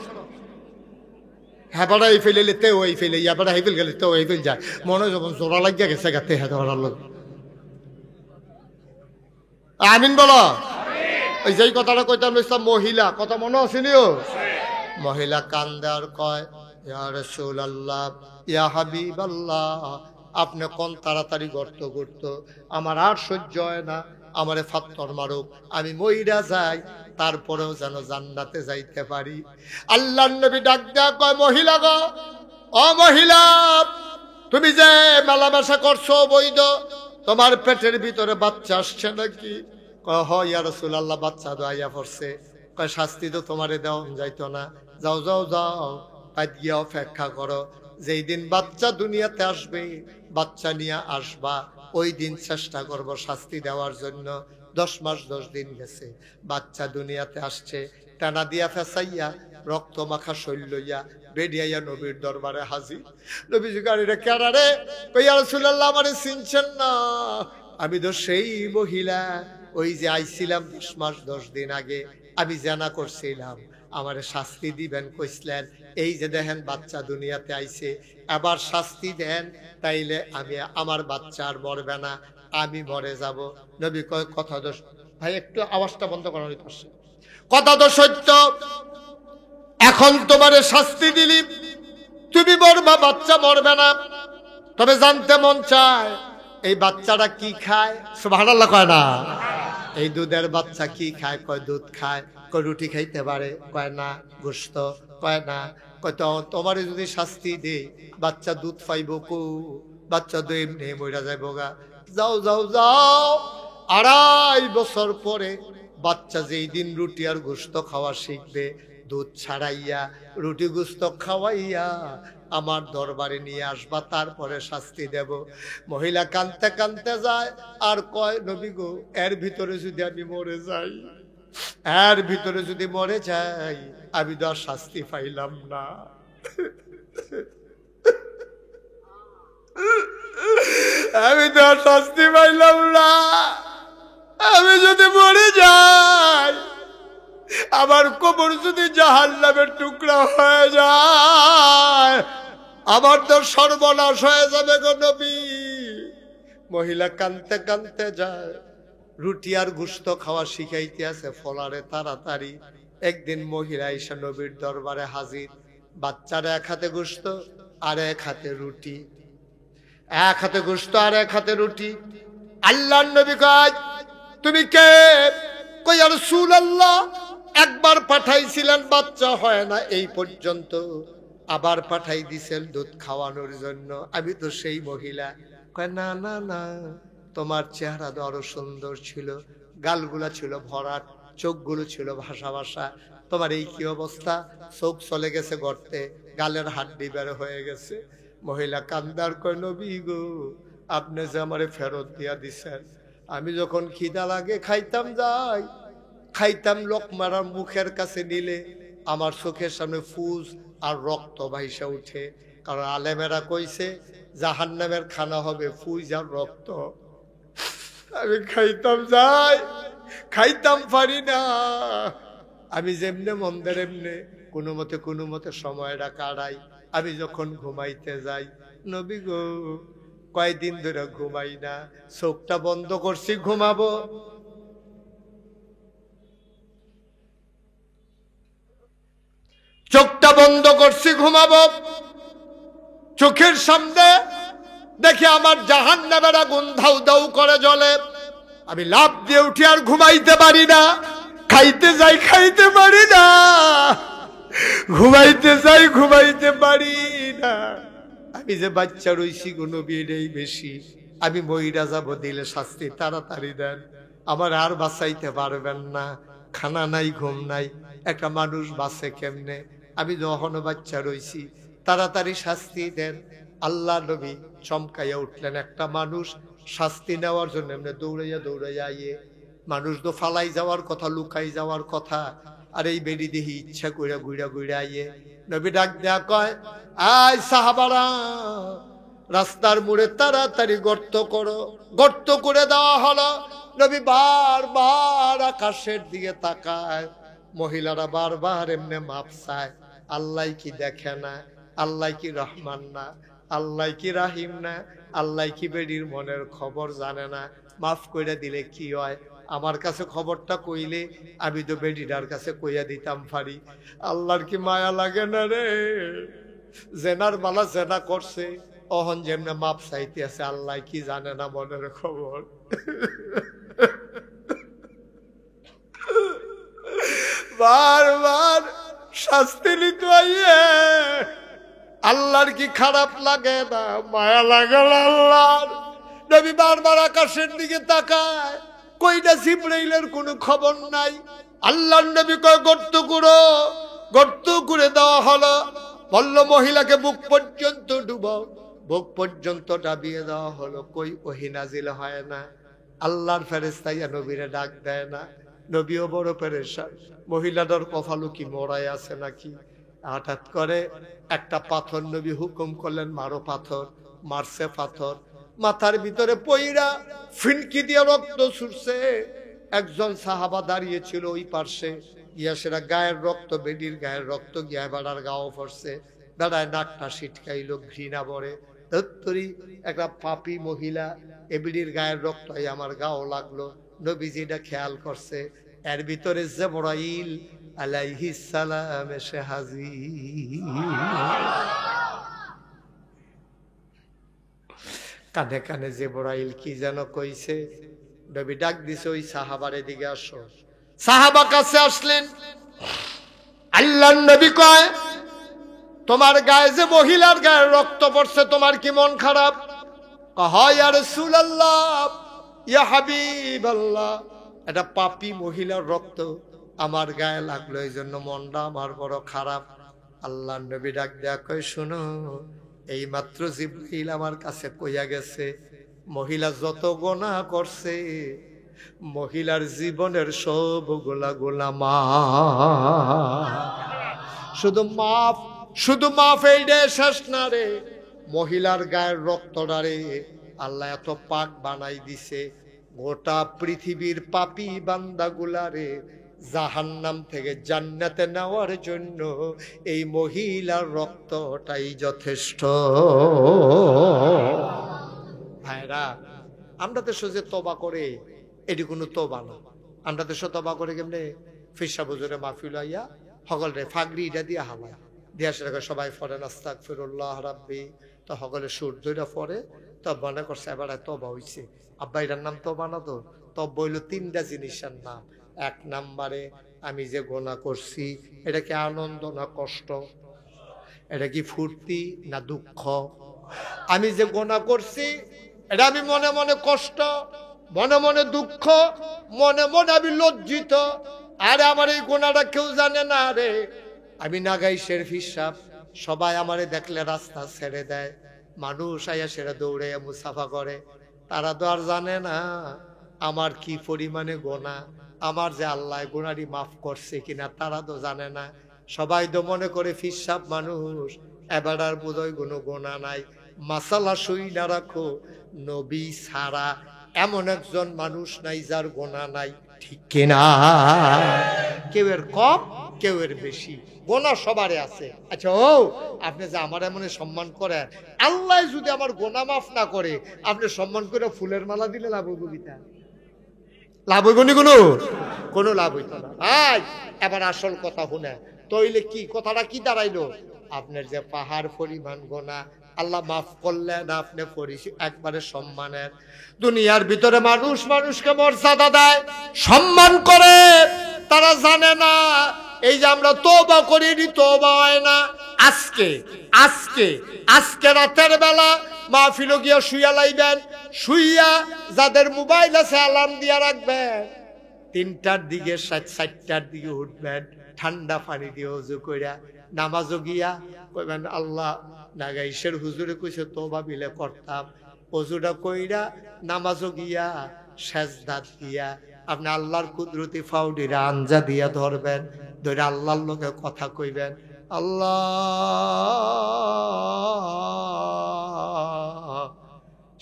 হ্যাঁ বেড়া এই ফেলে তেও এই ফেলে, ইয়া বেড়া এই ফেল গেলে তেও এই ফেল যায়, মনে হয় যখন জোড়া লাগিয়া গেছে গাতে। হ্যাঁ লোক আমিন বলো। ওই যেই কথাটা কইতাম ইসলাম, মহিলা, কথা মনে আসেনিও? মহিলা কান্দে আর কয়, ইয়া রাসূলুল্লাহ, ইয়া হাবিবাল্লাহ, আপনি কোন তাড়াতাড়ি গর্ত করত, আমার আর সহ্য হয় না, আমারে ফাত্তর মারুক, আমি মইরা যাই, তারপরেও যেন জান্নাতে যাইতে পারি। আল্লাহর নবী ডাক দেয়া কয়, মহিলা গো, ও মহিলা, তুমি যে মেলামেশা করছো বৈধ, তোমার পেটের ভিতরে বাচ্চা আসছে নাকি? কয় হ ইয়া রাসূলুল্লাহ, বাচ্চা তো আইয়া পড়ছে। কয় শাস্তি তো তোমারে দেওয়া যাইতো না, যাও যাও যাও, তাই গিয়ে অপেক্ষা করো, যেই দিন বাচ্চা দুনিয়াতে আসবে, বাচ্চা নিয়ে আসবা, ওই দিন চেষ্টা করব শাস্তি দেওয়ার জন্য। 10 মাস 10 দিন গেছে, বাচ্চা দুনিয়াতে আসছে, টানা দিয়া ফেসাইয়া রক্ত মাখা শৈল লইয়া বেরিয়াইয়া নবীর দরবারে হাজির। নবীজি গাড়িরে কেনা রে, ইয়া রাসূলুল্লাহ, আমারে চিনছেন না? আমি তো সেই মহিলা, ওই যে আইছিলাম 10 মাস 10 দিন আগে, আমি জানা করছিলাম, আমারে শাস্তি দিবেন কইছিলেন, এই যে দেখেন বাচ্চা দুনিয়াতে আইছে, আবার শাস্তি দেন, তাইলে আমি আমার বাচ্চা আর মরবে না, আমি মরে যাব। নবী কয়, কথা তো ভাই, একটু আওয়াজটা বন্ধ করা হইতেছে, কথা তো সত্য, এখন তোমারে শাস্তি দিলি, তুমি মরবা, বাচ্চা মরবে না। তবে জানতে মন চায় এই বাচ্চাটা কি খায়? সুবহানাল্লাহ কয় না? এই দুধের বাচ্চা কি খায়? কয় দুধ খায়। কয় রুটি খাইতে পারে? কয় না। গোশত? কয় না। কয় তো তোমারে যদি শাস্তি দেই বাচ্চা দুধ পাইব কো? বাচ্চা তো এমনি মইরা যাইব গা। যাও যাও যাও। 2.5 বছর পরে বাচ্চা যেই দিন রুটি আর গোশত খাওয়া শিখবে, দুধ ছাড়াইয়া রুটি গোশত খাওয়াইয়া আমার দরবারে নিয়ে আসবা, তারপরে শাস্তি দেব। মহিলা কানতে কানতে যায় আর কয়, নবী গো, এর ভিতরে যদি আমি মরে যাই, এর ভিতরে যদি মরে যাই, আমি তো আর শাস্তি পাইলাম না। আমি তো আর শাস্তি পাইলাম না। আমি যদি মরে যাই, আমার কবর যদি জাহান্নামের টুকরা হয়ে যায়, আমার তো সর্বনাশ হয়ে যাবে গো নবী। মহিলা কানতে কানতে যায়, রুটি আর গোশত খাওয়া শিখাইতে আছে ফলারে তাড়াতাড়ি। একদিন মহিলা ঈশা নবীর দরবারে হাজির। বাচ্চার এক হাতে গোশত আর এক হাতে রুটি, এক হাতে গোশত আর এক হাতে রুটি। আল্লাহর নবী কয়, তুমি কে? কই, ইয়া রাসূলুল্লাহ, একবার পাঠাইছিলেন বাচ্চা হয় না এই পর্যন্ত, আবার পাঠাই দিছেন দুধ খাওয়ানোর জন্য, আমি তো সেই মহিলা। কয়, না না না, তোমার চেহারা তো আরো সুন্দর ছিল, গালগুলা ছিল ভরাট, চোখগুলো ছিল ভাসা ভাসা, তোমার এই কি অবস্থা? চোখ চলে গেছে গর্তে, গালের হাড্ডি বের হয়ে গেছে। মহিলা কান্দার কয়, নবী গো, আপনি যে আমারে ফেরত দিয়া দিছেন, আমি যখন খিদা লাগে খাইতাম যাই, খাইতাম লোকমার মুখের কাছে নিলে আমার চোখের সামনে ফুজ আর রক্ত ভাইসা উঠে। কারণ আলেমেরা কইছে জাহান্নামের খানা হবে ফুজ আর রক্ত। আমি খাইতাম যাই, খাইতাম পারি না। আমি যেমনে মন্দের এমনে কোনো মতে সময়টা কাটাই। আমি যখন ঘুমাইতে যাই, নবী গো, কয়দিন ধরে ঘুমাই না, চোখটা বন্ধ করছি ঘুমাবো, চোখটা বন্ধ করছি ঘুমাবো, চোখের সামনে দেখি আমার জাহান্নামের আগুন ধাউ ধাউ করে জ্বলে। আমি লাফ দিয়ে উঠি আর ঘুমাইতে পারি না, খাইতে যাই খাইতে পারি না, ঘুমাইতে যাই ঘুমাইতে পারি না। আমি যে বাচ্চা রইছি গো নবী, এটাই বেশি। আমি মইরা যাব, দিলে শাস্তি তাড়াতাড়ি দেন, আমার আর বাঁচাইতে পারবেন না। খানা নাই, ঘুম নাই, একটা মানুষ বাঁচে কেমনে? আমি যখনও বাচ্চা রইছি, তাড়াতাড়ি শাস্তি দেন। আল্লাহ নবী চমকাইয়া উঠলেন। একটা মানুষ শাস্তি নেওয়ার জন্য এমনি দৌড়াইয়া দৌড়াইয়া আইয়ে, মানুষ তো ফালাই যাওয়ার কথা, লুকাই যাওয়ার কথা, আর এই বেড়ি দেহি ইচ্ছা কইরা গুইরা গুইরা আইয়ে। নবী ডাক দেয়া কয়, আয় সাহাবারা, রাস্তার মোড়ে তাড়াতাড়ি গর্ত করো। গর্ত করে দেওয়া হলো। নবী বারবার আকাশের দিকে তাকায়, মহিলারা বারবার এমনি মাপ চায়। আল্লাহ কি দেখে না? আল্লাহ কি রহমান না? আল্লাহ কি রাহিম না? আল্লাহ কি বেডির মনের খবর জানে না? মাফ কইরা দিলে কি হয়? আমার কাছে খবরটা কইলে আমি তো বেডিটার কাছে কইয়া দিতাম পারি। আল্লাহর কি মায়া লাগে না রে? জেনার মালা জেনা করছে, অহন যেমনে মাপ চাইতে আছে, আল্লাহ কি জানে না মনের খবর? বারবার শাস্তি নিতে আইয়ে আল্লাহর কি খারাপ লাগে না? মায়া লাগে না আল্লাহর? নবী বারবার আকাশের দিকে তাকায়, কইটা জিবরাইলের কোনো খবর নাই। আল্লাহর নবী কয়, গর্ত করো। গর্ত করে দেওয়া হলো। বলল মহিলাকে বুক পর্যন্ত ডুবাও। বুক পর্যন্ত ডাবিয়ে দেওয়া হলো। কই ওহী নাজিল হয় না। আল্লাহর ফেরেশতা ইয়া নবীরে ডাক দেয় না। নবীও বড় পেরেশান, মহিলাটার কপালও কি মরাই আছে নাকি? হঠাৎ করে একটা পাথর নবী হুকুম করলেন, মারো পাথর। মারছে পাথর, মাথার ভিতরে পইরা ফিনকি দিয়ে রক্ত ছুটছে। একজন সাহাবা দাঁড়িয়ে ছিল ওই পার্শ্বে, গিয়া সেটা গায়ের রক্ত, বেডির গায়ের রক্ত গিয়া বেড়ার গাও পড়ছে। বেড়ায় নাকটা সিটকাইল, ঘৃণা বড়ে, ধত্তরি একটা পাপী মহিলা, এবিডির গায়ের রক্ত আমার গাও লাগলো। নবীজি এটা খেয়াল করছে। এর ভিতরে জিবরাইল আলাইহিস সালাম এসে হাজির। কানে কানে জিবরাইল কি যেন কইছে। নবী ডাক দিছে, ওই সাহাবার এদিকে আসো। সাহাবা কাছে আসলেন। আল্লাহর নবী কয়, তোমার গায়ে যে মহিলার গায়ে রক্ত পড়ছে, তোমার কি মন খারাপ? কয় ইয়া রাসূলুল্লাহ, ইয়া হাবিবাল্লাহ, এটা পাপী মহিলার রক্ত আমার গায়ে লাগলো, এই জন্য মনটা আমার বড় খারাপ। আল্লাহর নবী ডাক দেয়া কয়, শোনো, এই মাত্র জিবরাইল আমার কাছে কইয়া গেছে, মহিলা যত গুনাহ করছে, মহিলার জীবনের সবগুলা গুনাহ মাফ। শুধু মাফ এইডে শেষ না রে, মহিলার গায়ের রক্তটা রে আল্লাহ এত পাক বানাই দিছে, গোটা পৃথিবীর পাপী বান্দাগুলা রে জাহান্নাম থেকে জান্নাতে নেওয়ার জন্য এই মহিলার রক্তটাই যথেষ্ট। ভাইরা, আমরা দেশ যে তবা করে, এটি কোনো তবা না। আমরা দেশ তবা করে কেমনে? ফিসা বুজুরে মাহফিল আইয়া সকলে ফাগরি এটা দিয়া হালা দিয়া সেটাকে সবাই পড়েন আস্তাগফিরুল্লাহ রাব্বি, তো সকলে সুর ধইরা পড়ে, তো মনে করছে এবার তবা হইছে। আব্বা এটার নাম তবা না, তো তবা হইল তিনটা জিনিসের নাম। এক নাম্বারে, আমি যে গুনাহ করছি এটা কি আনন্দ না কষ্ট? এটা কি ফুর্তি না দুঃখ? আমি যে গুনাহ করছি এটা আমি মনে মনে কষ্ট, মনে মনে দুঃখ, মনে মনে আমি লজ্জিত। আরে আমার এই গুনাহটা কেউ জানে না রে, আমি নাগাইশের হিসাব, সবাই আমারে দেখলে রাস্তা ছেড়ে দেয়, মানুষ আইয়া সেটা দৌড়ে মুসাফা করে। তারা তো আর জানে না আমার কি পরিমাণে গুনাহ, আমার যে আল্লাহ গুনাহটি মাফ করছে কিনা তারা তো জানে না। সবাই তো মনে করে ফিসাব মানুষ, এবার আর বোধহয় কোনো গুনাহ নাই। মাসালা সই না রাখো, নবী ছাড়া এমন একজন মানুষ নাই যার গুনাহ নাই, ঠিক কিনা? কেউ এর কম, কেউ এর বেশি, গুনাহ সবারই আছে। আচ্ছা, ও আপনি যে আমার এমন সম্মান করেন, আল্লাহ যদি আমার গুনাহ মাফ না করে, আপনি সম্মান করে ফুলের মালা দিলে লাভ হইব কিনা? লাভ হইব নি? কোনো লাভ হইত না। ভাই, এবার আসল কথা শুনে, তইলে কি কথাটা কি দাঁড়াইলো? আপনার যে পাহাড় পরিমাণ গুনাহ আল্লাহ মাফ করলেন, আপনি একবারে সম্মানের। দুনিয়ার ভিতরে মানুষ মানুষকে মর্যাদা দেয়, সম্মান করে, তারা জানে না এই যে আমরা তওবা করি, তওবা হয় না। আজকে রাতের বেলা মাহফিল গিয়া শুইয়া লাইবেন, শুইয়া যাদের মোবাইল আছে অ্যালার্ম দিয়া রাখবেন, 3টার দিকে 4টার দিকে উঠবেন, ঠান্ডা পানি দিয়ে ওযু কইরা নামাজও গিয়া কইবেন, আল্লাহ নাগাইশের হুজুরে কইছে তওবা বিলে করতাম, ওযুটা কইরা নামাজও গিয়া সেজদা দিয়া আপনি আল্লাহর কুদরতি ফাউডিরা আঞ্জা দিয়া ধরবেন, ধরে আল্লাহর লগে কথা কইবেন, আল্লাহ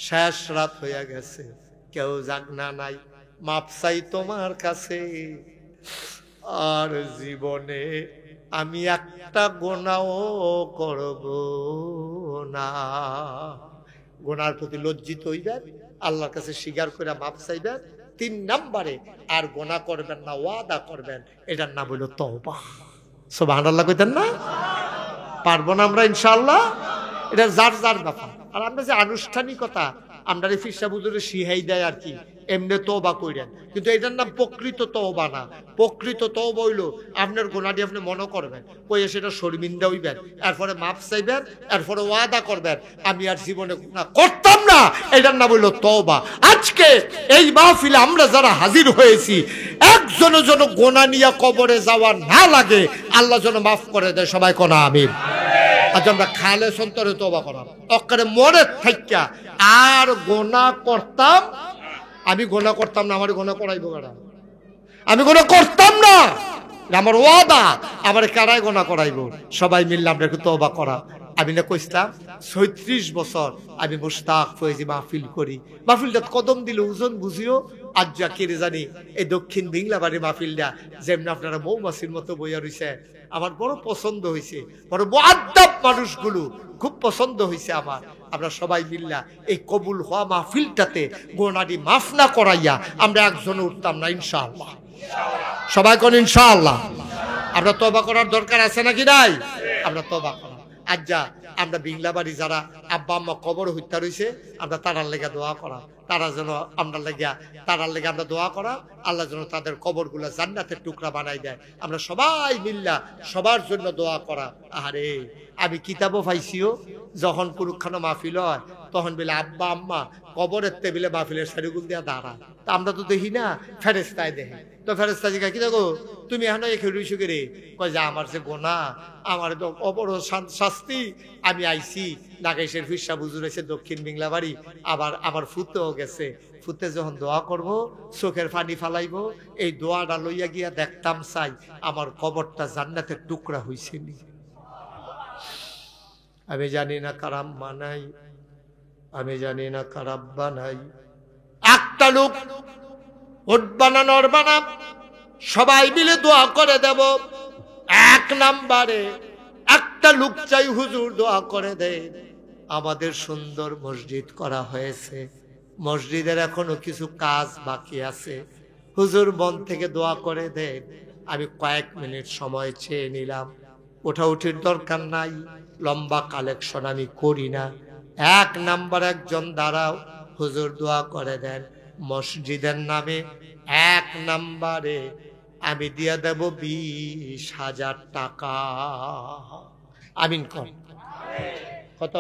শেষ রাত হইয়া গেছে, কেউ জাগনা নাই, মাপ চাই তোমার কাছে, আর জীবনে আমি একটা গুনাহও করব না। গুনার প্রতি লজ্জিত হইবেন, আল্লাহর কাছে স্বীকার করে মাপ চাইবেন। 3 নম্বরে, আর গুনাহ করবেন না, ওয়াদা করবেন, এটার নাম হইল তওবা। সুবহানাল্লাহ কইতেন না? পারবো না আমরা ইনশাআল্লাহ? এটা যার যার ব্যাপার। আর আমরা যে আনুষ্ঠানিকতা আমরা ফিরসা বুজুরে শিহাই দেয় আর কি, এমনি তওবা কইরেন, কিন্তু এটার নাম প্রকৃত তওবা না। প্রকৃত তওবা হইল আপনার গুনাহটি আপনি মনে করবেন, কইয়া সেটা শর্মিন্দা হইবেন, এরপরে মাফ চাইবেন, এরপরে ওয়াদা করবেন আমি আর জীবনে গুনাহ করতাম না, এটার নাম হইল তওবা। আজকে এই মাহফিলে আমরা যারা হাজির হয়েছি, একজনের জন্য গুনাহ নিয়ে কবরে যাওয়া না লাগে, আল্লাহ যেন মাফ করে দেয়। সবাই কোন আমিন। আজ আমরা খালে সন্তরে তওবা করাম, অক্কারে মনে থাইকা আর গুনাহ করতাম, আমি গুনাহ করতাম না, আমার গুনাহ করাইবো কারা? আমি গুনাহ করতাম না, আমার ওয়াদা, আমার কারাই গুনাহ করাইবো? সবাই মিললে আমরা একটু তওবা করা। আমি না কইতাম 36 বছর আমি মুশতাক ফয়েজি মাহফিল করি, মাহফিলটা কদম দিলে ওজন বুঝিও। আজ যা কেড়ে জানি এই দক্ষিণ বিংলাবাড়ি মাহফিলটা যেমন আপনারা মৌমাছির মতো বইয়া রইছে, আমার বড় পছন্দ হয়েছে, বড় মুআদ্দাব মানুষগুলো খুব পছন্দ হয়েছে আমার। আমরা সবাই মিল্লা এই কবুল হওয়া মাহফিলটাতে গোনাডি মাফ না করাইয়া আমরা একজন উঠতাম না ইনশাআল্লাহ। সবাই কোন ইনশাআল্লাহ। আমরা তওবা করার দরকার আছে নাকি নাই? আমরা তওবা করা। আজ যা আমরা বিংলা বাড়ি যারা আব্বা আম্মা কবর হত্যা রয়েছে আমরা তারার লেগে দোয়া করা, তারা যেন আমরা লেগে তারার লেগে আমরা দোয়া করা, আল্লাহ যেন তাদের কবরগুলো জান্নাতের টুকরা বানাই দেয়। আমরা সবাই মিল্লা সবার জন্য দোয়া করা। আরে আমি কিতাবও পাইছিও, যখন কুরুক্ষানো মাহফিল হয় তখন বলে আব্বা আম্মা কবরের টেবিলে মাহফিলের সারিগুল দিয়া দাঁড়ায়। তা আমরা তো দেখি না, ফেরেস্তায় দেখি। তো ফেরেস্তা জিজ্ঞাসা, কি দেখো তুমি এখনো এখানে রইছো কে রে? কয় যে আমার যে গোনা, আমার তো অপর শাস্তি, আমি আইছি নাগেশের ফিরসা বুজুর এসে দক্ষিণ বিংলা বাড়ি, আবার আমার ফুতেও গেছে। ফুতে যখন দোয়া করব চোখের পানি ফালাইব, এই দোয়াটা লইয়া গিয়া দেখতাম চাই আমার কবরটা জান্নাতের টুকরা হইছে নি। আমি জানি না কারাম মানাই, আমি জানি না কারাব্বা নাই। একটা লোক উঠবানা নড়বানা সবাই মিলে দোয়া করে দেব। এক নাম্বারে একটা লোক চাই, হুজুর দোয়া করে দেয়। আমাদের সুন্দর মসজিদ করা হয়েছে, মসজিদের এখনো কিছু কাজ বাকি আছে, হুজুর মন থেকে দোয়া করে দেন। আমি কয়েক মিনিট সময় চেয়ে নিলাম, ওঠাউঠির দরকার নাই, লম্বা কালেকশন আমি করি না। এক নাম্বার একজন দাঁড়াও, হুজুর দোয়া করে দেন মসজিদের নামে। এক নাম্বারে আমি দিয়ে দেব 20,000 টাকা। আমিন কর। কত?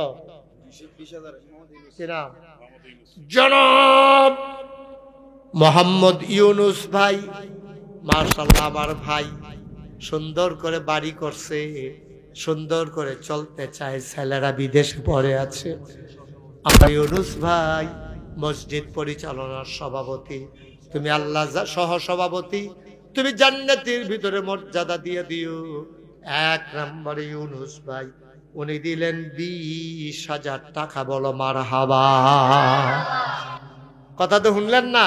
জনাব মোহাম্মদ ইউনুস ভাই, মাশাআল্লাহ আমার ভাই, সুন্দর করে বাড়ি করছে, সুন্দর করে চলতে চায়, ছেলেরা বিদেশে পড়ে আছে। আমার ইউনুস ভাই মসজিদ পরিচালনার সভাপতি, তুমি আল্লাহ সহ সভাপতি, তুমি জান্নাতের ভিতরে মর্যাদা দিয়ে দিও। এক নম্বরে ইউনুস ভাই, উনি দিলেন 20,000 টাকা। বলো মারহাবা। কথা তো শুনলেন না?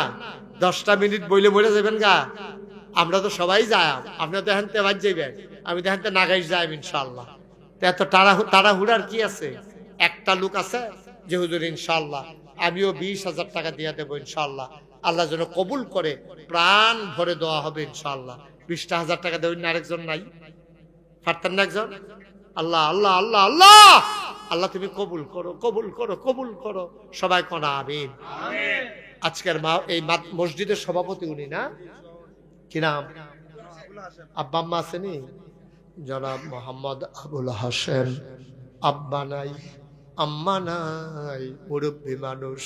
10টা মিনিট বইলে বলে যাবেন গা। আমরা তো সবাই যাই, আপনারা তো এখান থেকে বাদ যাইবেন, আমি তো এখান থেকে নাগাইশ যাই ইনশাল্লাহ। এত তাড়াহুড়ার কি আছে? একটা লোক আছে যে হুজুর ইনশাল্লাহ আমিও 20,000 টাকা দিয়ে দেবো ইনশাল্লাহ, আল্লাহ যেন কবুল করে, প্রাণ ভরে দেওয়া হবে ইনশাল্লাহ। 20,000 টাকা দেবেন না? আরেকজন নাই? পারতেন না একজন? আল্লাহ আল্লাহ আল্লাহ আল্লাহ আল্লাহ তুমি কবুল করো, কবুল করো, কবুল করো। সবাই কোনা আমিন। আজকের এই মসজিদের সভাপতি উনি না? কি নাম? আব্বা আম্মা আসেনি? জনাব মোহাম্মদ আবুল হাসেম। আব্বা নাই, আম্মা নাই, মুরব্বী মানুষ।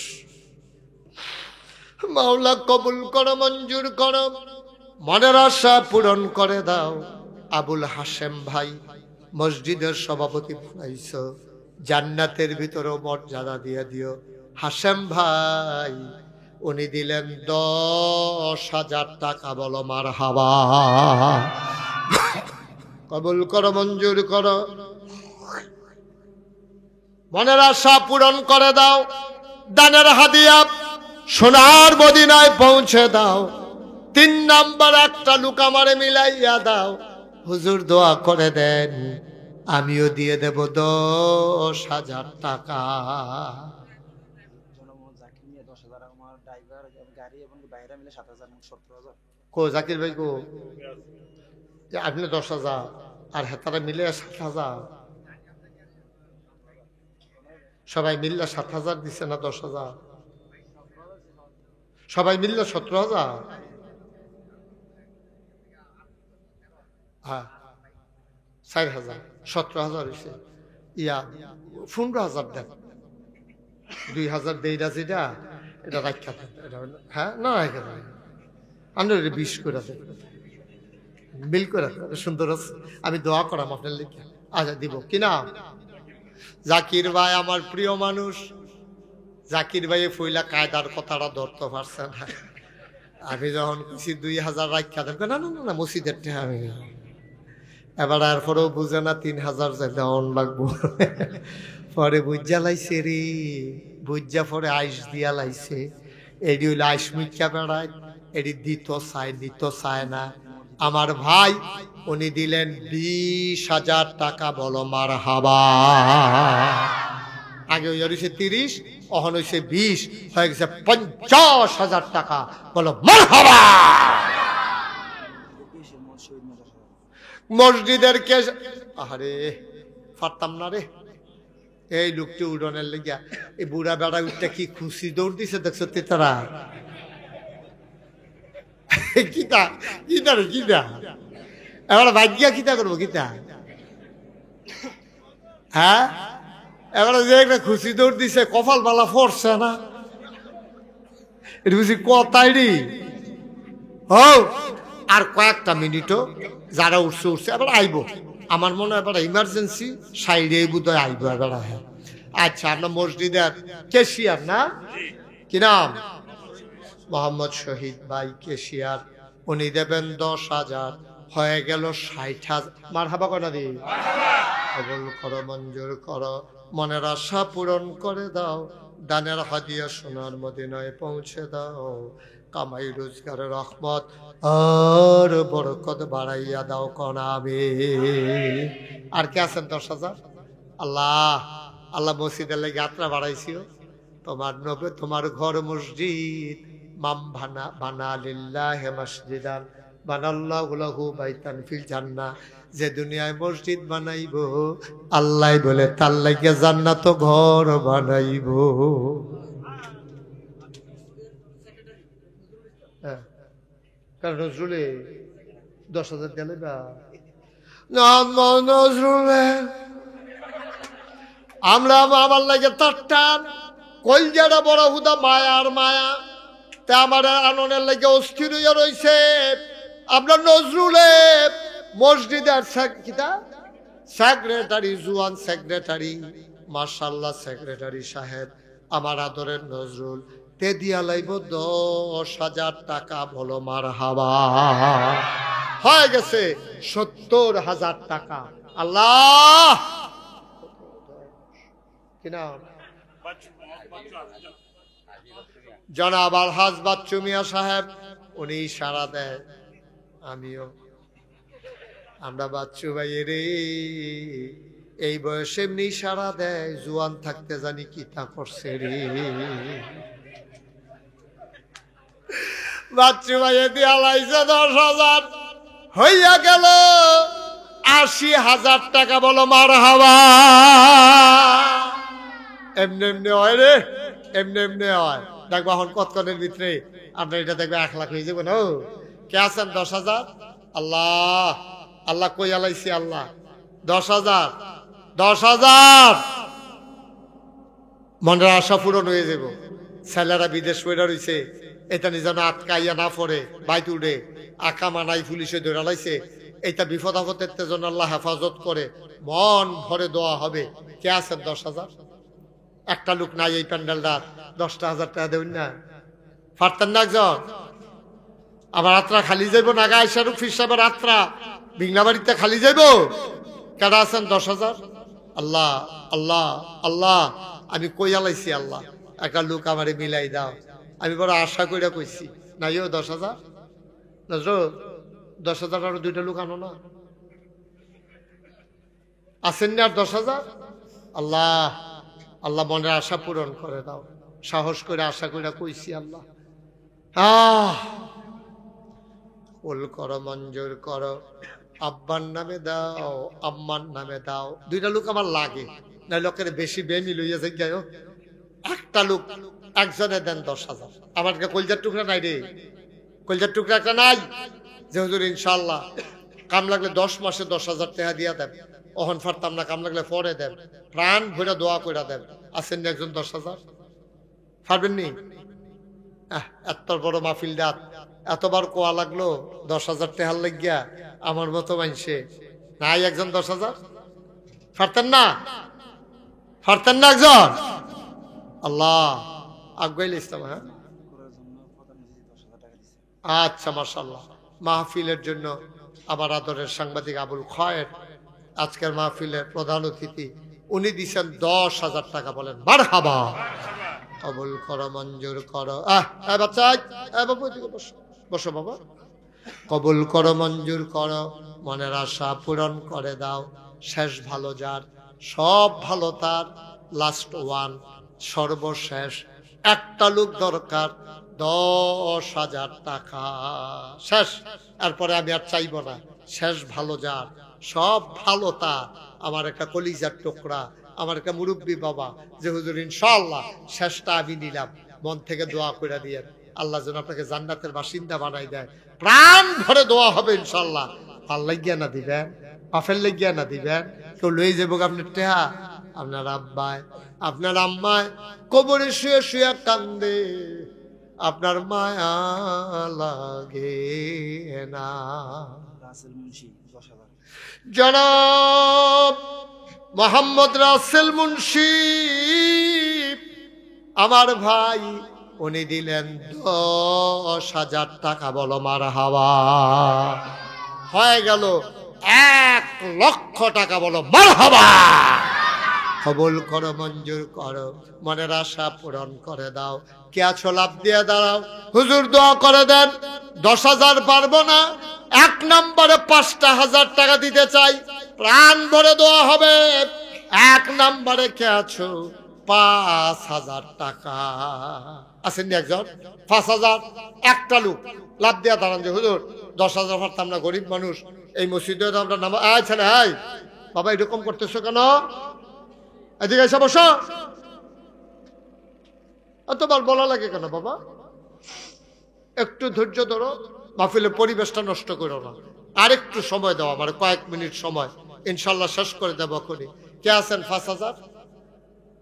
মাওলা কবুল করো, মঞ্জুর করো, মনের আশা পূরণ করে দাও। আবুল হাসেম ভাই মসজিদের সভাপতি বানাইছো, জান্নাতের ভিতরেও মর্যাদা দিয়ে দিও। হাসেম ভাই উনি দিলেন 10,000 টাকা। বলো মারহাবা। কবুল করো, মঞ্জুর করো, মনের আশা পূরণ করে দাও। দানের হাদিয়া সোনার মদিনায় পৌঁছে দাও। 3 নাম্বার একটা লোক আমারে মিলাইয়া দাও। হুজুর দোয়া করে দেন, আমিও দিয়ে দেব 10,000 টাকা। কো জাকির ভাই কো? আপনি 10,000 আর হেতারা মিলে 7,000। সবাই মিললে 7,000 দিচ্ছে না 10,000? সবাই মিললে 17,000। হ্যাঁ 4,000, 17,000 হয়েছে। 15,000 দেন। 2,000 দেইরা যেটা এটা রাখা দেন। হ্যাঁ না রাখা দেন, আমরা 20 করে দেন, বিল করে সুন্দর আছে। আমি দোয়া করাম আপনার লিখে। আচ্ছা দিব কিনা? জাকির ভাই আমার প্রিয় মানুষ। জাকির ভাই ফইলা কায়দার কথাটা ধরতে পারছে না। আমি যখন কিছু 2,000 রাখা দেন, না না না মসজিদের আমি এবার এরপরেও বুঝে না 3,000 যাইতে অন লাগবো। পরে বুঝা লাইছে রে, বুঝা পরে আইস দিয়া লাইছে। এটি হইলে আইস মিকা বেড়ায়, এটি দিত চায় না। আমার ভাই উনি দিলেন 20,000 টাকা। বলো মারহাবা। আগে হইছে 30, অহন হইছে 20, হয়ে গেছে 50,000 টাকা। বলো মারহাবা। মসজিদের কেস, আরে পারতাম না রে। এই লোকটি উড়নের লেগিয়া এই বুড়া বেড়া উঠটা কি খুশি দৌড় দিছে দেখছো তারা। কিতা কিতা রে কিতা এবার ভাগ্যা কিতা করবো কিতা, হ্যাঁ এবার যে একটা খুশি দৌড় দিছে কপাল বালা ফরছে না, এটা বুঝি কথাই রে। ও আর কয়েকটা মিনিটও যারা উঠছে উঠছে এবার আইব, আমার মনে হয় এবার ইমার্জেন্সি সাইডে বোধ হয় আইব এবার। হ্যাঁ আচ্ছা, আপনার মসজিদের কেশিয়ার না কি নাম? মোহাম্মদ শহীদ ভাই কেশিয়ার, উনি দেবেন 10,000, হয়ে গেল 60,000। মারহাবা কনা দি, কবুল করো, মঞ্জুর করো, মনের আশা পূরণ করে দাও, দানের হাদিয়া সোনার মদিনায় পৌঁছে দাও, কামাই রোজগারের রহমত আর বরকত বাড়াইয়া দাও কনা আমিন। আর কে আছেন 10,000? আল্লাহ আল্লাহ মসজিদের লেগে যাত্রা বাড়াইছিও, তোমার নবে তোমার ঘর মসজিদ, মাম ভানা বানা লিল্লাহি মসজিদান বানাল্লাহু লাহু বাইতান ফিল জান্নাহ। যে দুনিয়ায় মসজিদ বানাইব আল্লাহ বলে তার লাগে জান্নাত ঘর বানাইব। কারণ নজরুলে 10,000 গেলে না নজরুলে আমরা আমার লাগে তার টান কলজাটা বড় হুদা মায়ার মায়া, তা আমার আননের লাগে অস্থির হইয়া রয়েছে। আপনার নজরুলে মসজিদের সেক্রেটারি, জুয়ান সেক্রেটারি, মাশাআল্লাহ সেক্রেটারি সাহেব, আমার আদরের নজরুল তে দিয়া লাইব 10,000 টাকা। বলো মারহাবা। হয়ে গেছে 70,000 টাকা। আল্লাহ কিনা জনাব আলহাজ বাচ্চু মিয়া সাহেব, উনি ইশারা দেয় আমিও, আমরা বাচ্চু ভাই রে এই বয়সে এমনি ইশারা দেয়, জুয়ান থাকতে জানি কি তা করছে রে। বাচ্চু ভাই দিয়া লাইছে 10,000, হইয়া গেল 80,000 টাকা। বলো মারহাবা। এমনি এমনি হয় রে, এমনি এমনি হয়। দেখবো এখন কতক্ষণের ভিতরে আপনার এটা দেখবে 1 লাখ হয়ে যাবে না। কে আছেন 10,000? আল্লাহ আল্লাহ কই আলাইছি আল্লাহ 10,000 10,000 মনের আশা পূরণ হয়ে যাব। ছেলেরা বিদেশ করে রয়েছে, এটা যেন আটকাইয়া না পড়ে, বাইত উঠে আকা মানাই পুলিশে ধরে লাইছে, এটা বিপদ আপদের জন্য আল্লাহ হেফাজত করে, মন ভরে দোয়া হবে। কে আছেন 10,000? একটা লোক নাই এই প্যান্ডেলটা 10,000 টাকা দেবেন না, পারতেন না একজন? আবার রাত্রা খালি যাইব নাগা আইসারুক ফির সাহেবের রাত্রা বিংলা বাড়িতে খালি যাইব। কেডা আছেন 10,000? আল্লাহ আল্লাহ আল্লাহ আমি কইয়া লাইছি আল্লাহ একটা লোক আমারে মিলাই দাও। আমি বড় আশা কইরা কইছি নাইও 10,000 নজরুল 10,000 আরো 2টা লোক আনো না, আসেন না আর 10,000? আল্লাহ আল্লাহ মনের আশা পূরণ করে দাও, সাহস করে আশা কইরা কইছি আল্লাহ। ফুল করো, মঞ্জুর করো, আব্বার নামে দাও, আম্মার নামে দাও। 2টা লোক আমার লাগে, না লোকের বেশি বেমিল হইয়াছে। যাই হোক একটা লোক একজনে দেন 10,000। আমার কলজার টুকরা নাই রে, কলজার টুকরা একটা নাই যে হুজুর ইনশাল্লাহ কাম লাগলে 10 মাসে 10,000 টাকা দিয়া দেন, অহন ফারতাম না, কাম লাগলে পরে দেন, প্রাণ ভরে দোয়া কইরা দেন। আছেন না একজন 10,000? পারবেন নি? এত বড় মাহফিল ডাক এতবার কোয়া লাগলো 10,000 টাকার লাগিয়া, আমার মতো মানছে নাই একজন 10,000? পারতেন না? পারতেন না একজন? আল্লাহ আগাইল ইসলাম। হ্যাঁ আচ্ছা মাশাআল্লাহ। মাহফিলের জন্য আমার আদরের সাংবাদিক আবুল খয়ের আজকের মাহফিলের প্রধান অতিথি, উনি দিচ্ছেন 10,000 টাকা। বলেন মারহাবা। কবুল করো, মঞ্জুর করো। বাচ্চা বাবু বসো বাবা। কবুল করো, মঞ্জুর করো, মনের আশা পূরণ করে দাও। শেষ ভালো যার, সব ভালো তার, লাস্ট ওয়ান, সর্বশেষ একটা লোক দরকার, 10,000 টাকা। শেষ, এরপরে আমি আর চাইব না। শেষ ভালো যার, সব ভালো তা আমার একটা কলিজার টুকরা, আমার একটা মুরব্বী বাবা যে হুজুর ইনশাআল্লাহ শেষটা আমি নিলাম, মন থেকে দোয়া করে দিয়েন আল্লাহ যেন আপনাকে জান্নাতের বাসিন্দা বানাই দেয়। প্রাণ ভরে দোয়া হবে ইনশাআল্লাহ। আল্লাহ গিয়া না দিবেন, পাফের লেগিয়া না দিবেন, কেউ লই যাবো আপনার টেহা। আপনার আব্বায় আপনার আম্মায় কবরে শুয়ে শুয়ে কান্দে, আপনার মায়া লাগে না। জনাব মোহাম্মদ রাসেল মুন্সি আমার ভাই, উনি দিলেন 10,000 টাকা। বলো মারহাবা। হয়ে গেল 1,00,000 টাকা। বলো মারহাবা। কবুল করো, মঞ্জুর করো, মনের আশা পূরণ করে দাও। কে আছো লাভ দিয়ে দাঁড়াও, হুজুর দোয়া করে দেন। 10,000 পারবো না, 1 নম্বরে 5,000 টাকা দিতে চাই, প্রাণ ভরে দোয়া হবে। 1 নম্বরে কে আছো, 5,000 টাকা আসেননি একজন? 5,000। একটা লোক লাভ দিয়ে দাঁড়ান যে হুজুর 10,000 পারতাম না, গরিব মানুষ, এই মসজিদে আমরা নাম। ছেলে হাই বাবা, এরকম করতেছো কেন? এদিকে এসে বসো। এতবার বলা লাগে কেন বাবা? একটু ধৈর্য ধরো, মাহফিলের পরিবেশটা নষ্ট করো না। আরেকটু সময় দাও আমার, কয়েক মিনিট সময়, ইনশাল্লাহ শেষ করে দেবো করি। কে আছেন 5,000?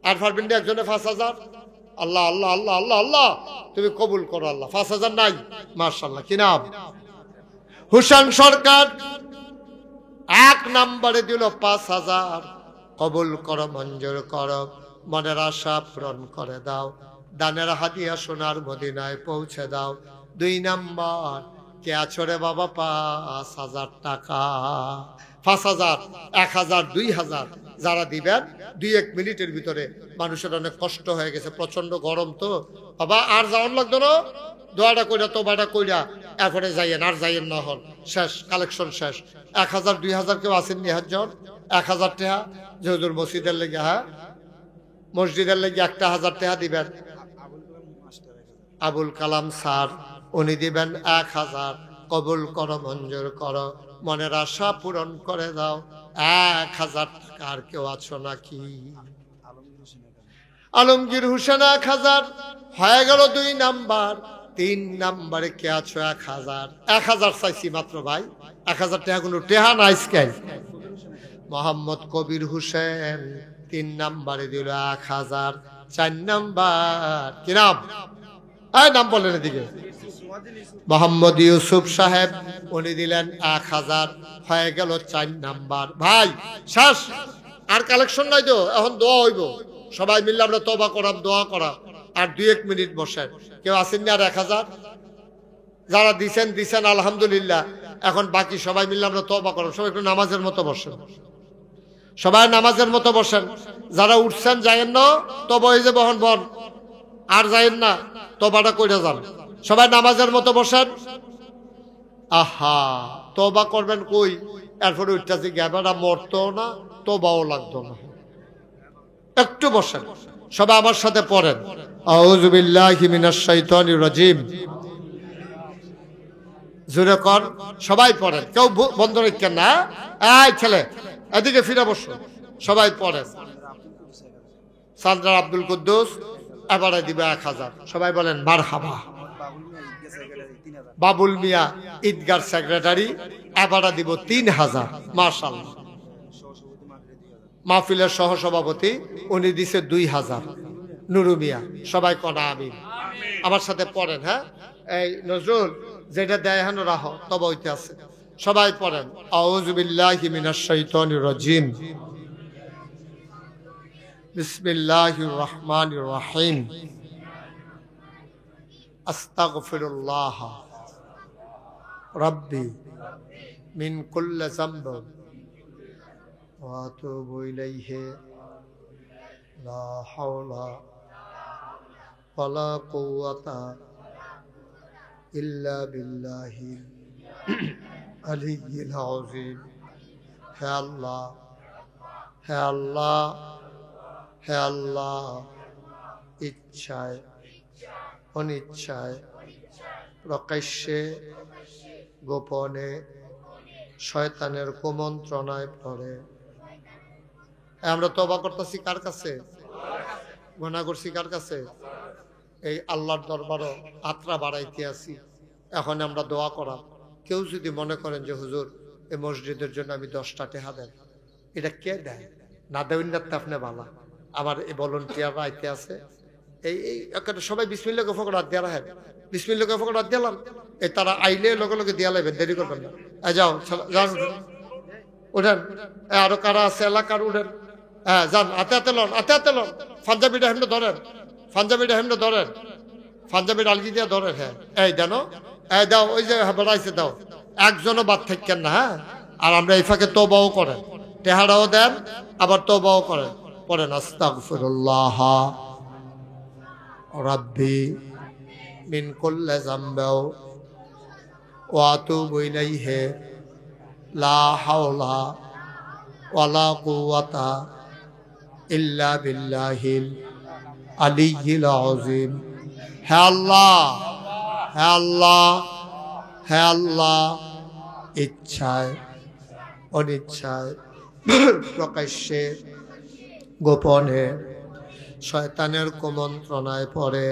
আর পারবেন না একজনে 5,000? আল্লাহ আল্লাহ আল্লাহ আল্লাহ আল্লাহ, তুমি কবুল করো আল্লাহ। 5,000 নাই? মাশাআল্লাহ। কি নাম? হুসেন সরকার 1 নম্বরে দিল 5,000। কবুল করো, মঞ্জুর করো, মনের আশা পূরণ করে দাও। দানের হাদিয়া সোনার মদিনায় পৌঁছে দাও। 2 নম্বর কে আছো রে বাবা? 5,000 টাকা। 5,000, 1,000, 2,000 যারা দিবেন 2-1 মিনিটের ভিতরে। মানুষের অনেক কষ্ট হয়ে গেছে, প্রচন্ড গরম তো বাবা। আর যাওয়ার লাগতো না, দোয়াটা কইরা তোবাটা কইরা এরপরে যাইয়েন, আর যাইয়েন না হন। শেষ, কালেকশন শেষ। 1,000, 2,000 কেউ আসেননি? 1,000 টাকা যে হুজুর মসজিদের লেগে, হ্যাঁ মসজিদের লেগে 1,000 টাকা দিবেন। আবুল কালাম স্যার উনি দিবেন 1,000। কবুল করো, মঞ্জুর করো, মনের আশা পূরণ করে দাও। 1,000 টাকা। আর কেউ আছো নাকি? আলমগীর হোসেন 1,000। হয়ে গেল 2 নাম্বার। 3 নাম্বারে কে আছো? 1,000। 1,000 চাইছি মাত্র ভাই। 1,000 টাকা কোনো টেহা নাই স্কেল। মোহাম্মদ কবির হোসেন 3 নাম্বারে দিল 1,000। 4 নাম্বার কি নাম? নাম বলেন এদিকে। মোহাম্মদ ইউসুফ সাহেব উনি দিলেন 1,000। হয়ে গেল 4 নাম্বার। ভাই শেষ, আর কালেকশন নাই তো, এখন দোয়া হইব। সবাই মিললে আমরা তওবা করাম, দোয়া করা। আর 2-1 মিনিট বসেন। কেউ আসেননি আর 1,000? যারা দিছেন দিছেন আলহামদুলিল্লাহ। এখন বাকি সবাই মিললে আমরা তওবা করাম। সবাই একটু নামাজের মতো বসেন, সবাই নামাজের মতো বসেন। যারা উঠছেন যাইয়েন না, তবা হয়ে যাবে বহন বন, আর যাইয়েন না, তবাটা কইরা যান। সবাই নামাজের মতো বসেন। আহা, তবা করবেন কই? এরপরে উঠতেছি গ্যাবাটা মরতো না, তবাও লাগতো না। একটু বসেন, সবাই আমার সাথে পড়েন। আউযু বিল্লাহি মিনাশ শাইতানির রাজিম। জোরে কর, সবাই পড়েন, কেউ বন্ধ রাখেন না। এই ছেলে এদিকে ফিরে বসো, সবাই পড়েন। সালদার আব্দুল কুদ্দুস এবারে দিবে 1,000। সবাই বলেন মারহাবা। বাবুল মিয়া ঈদগার সেক্রেটারি এবারে দিব 3,000। মাশাআল্লাহ। মাহফিলের সহসভাপতি উনি দিছে 2,000। নুরু মিয়া। সবাই কনা আমিন। আমার সাথে পড়েন। হ্যাঁ, এই নজরুল যেটা দেয় হেন রাহ, তবে হইতে আছে। সবাই পড়েন আউযু বিল্লাহি মিনাশ শাইতানির রাজিম। বিসমিল্লাহির রহমানির রহিম। আস্তাগফিরুল্লাহ রাব্বি মিন কুল্লি যামব ওয়া আতুবু ইলাইহি লা হাওলা ওয়ালা কুওয়াতা ইল্লা বিল্লাহি আলিয়্যিল আযীম। হে আল্লাহ, হে আল্লাহ, হে আল্লাহ, ইচ্ছায় অনিচ্ছায় প্রকাশ্যে গোপনে শয়তানের কুমন্ত্রণায় পড়ে। আমরা তওবা করতেছি কার কাছে? গুনাহ করছি কার কাছে? এই আল্লাহর দরবারও আত্রা বাড়াইতে আছি। এখন আমরা দোয়া করা, কেউ যদি মনে করেন যে হুজুর এই মসজিদের জন্য আমি 10টা টাকা দেন, এটা কে দেয়? না দেবেন না আপনি ভালো। আমার এই ভলান্টিয়াররা আইতে আছে, এই একটা সবাই বিসমিল্লাহ ফকর রাত দেওয়া রাখেন, বিসমিল্লাহ ফকর রাত দিলাম, এই তারা আইলে লগে লগে দিয়া লাগবেন, দেরি করবেন না। যাও যান, উঠেন। আরো কারা আছে এলাকার, উঠেন। হ্যাঁ যান, হাতে হাতে লন, হাতে হাতে লন। পাঞ্জাবিটা হেমনে ধরেন, পাঞ্জাবিটা হেমনে ধরেন, পাঞ্জাবির আলগি দিয়ে ধরেন। হ্যাঁ এই দেন, এই দাও, ওই যে বেড়াইছে দাও, একজনও বাদ থাকেন না। হ্যাঁ, আর আমরা এই ফাঁকে তওবাও করেন, টেহারাও দেন, আবার তওবাও করেন। পড়েন আস্তাগফিরুল্লাহ রাব্বি মিন কুল্লি যামবি ওয়া আতুবু ইলাইহি লা হাওলা ওয়ালা কুওয়াতা ইল্লা বিল্লাহিল আলিয়্যিল আযীম। হে আল্লাহ, হে আল্লাহ, হে আল্লাহ, ইচ্ছায় অনিচ্ছায় প্রকাশ্যে গোপনে শয়তানের কুমন্ত্রণায় পড়ে,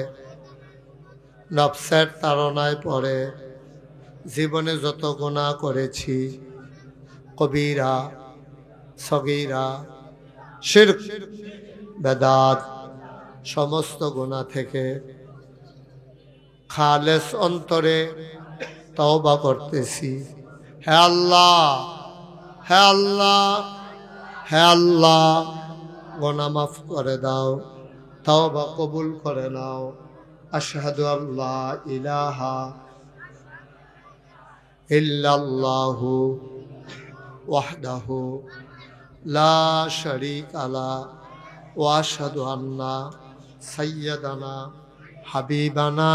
নফসের তাড়নায় পড়ে জীবনে যত গুনাহ করেছি, কবিরা সগীরা শিরক বেদাত সমস্ত গুনাহ থেকে খালেস অন্তরে তওবা করতেছি। হে আল্লাহ, হে আল্লাহ, হে আল্লাহ, গুনাহ মাফ করে দাও, তওবা কবুল করে নাও। আশহাদু আল্লা ইলাহা ইল্লাল্লাহু ওয়াহদাহু লা শারীকা লা ওয়া আশহাদু আন্না সাইয়্যিদানা হাবিবানা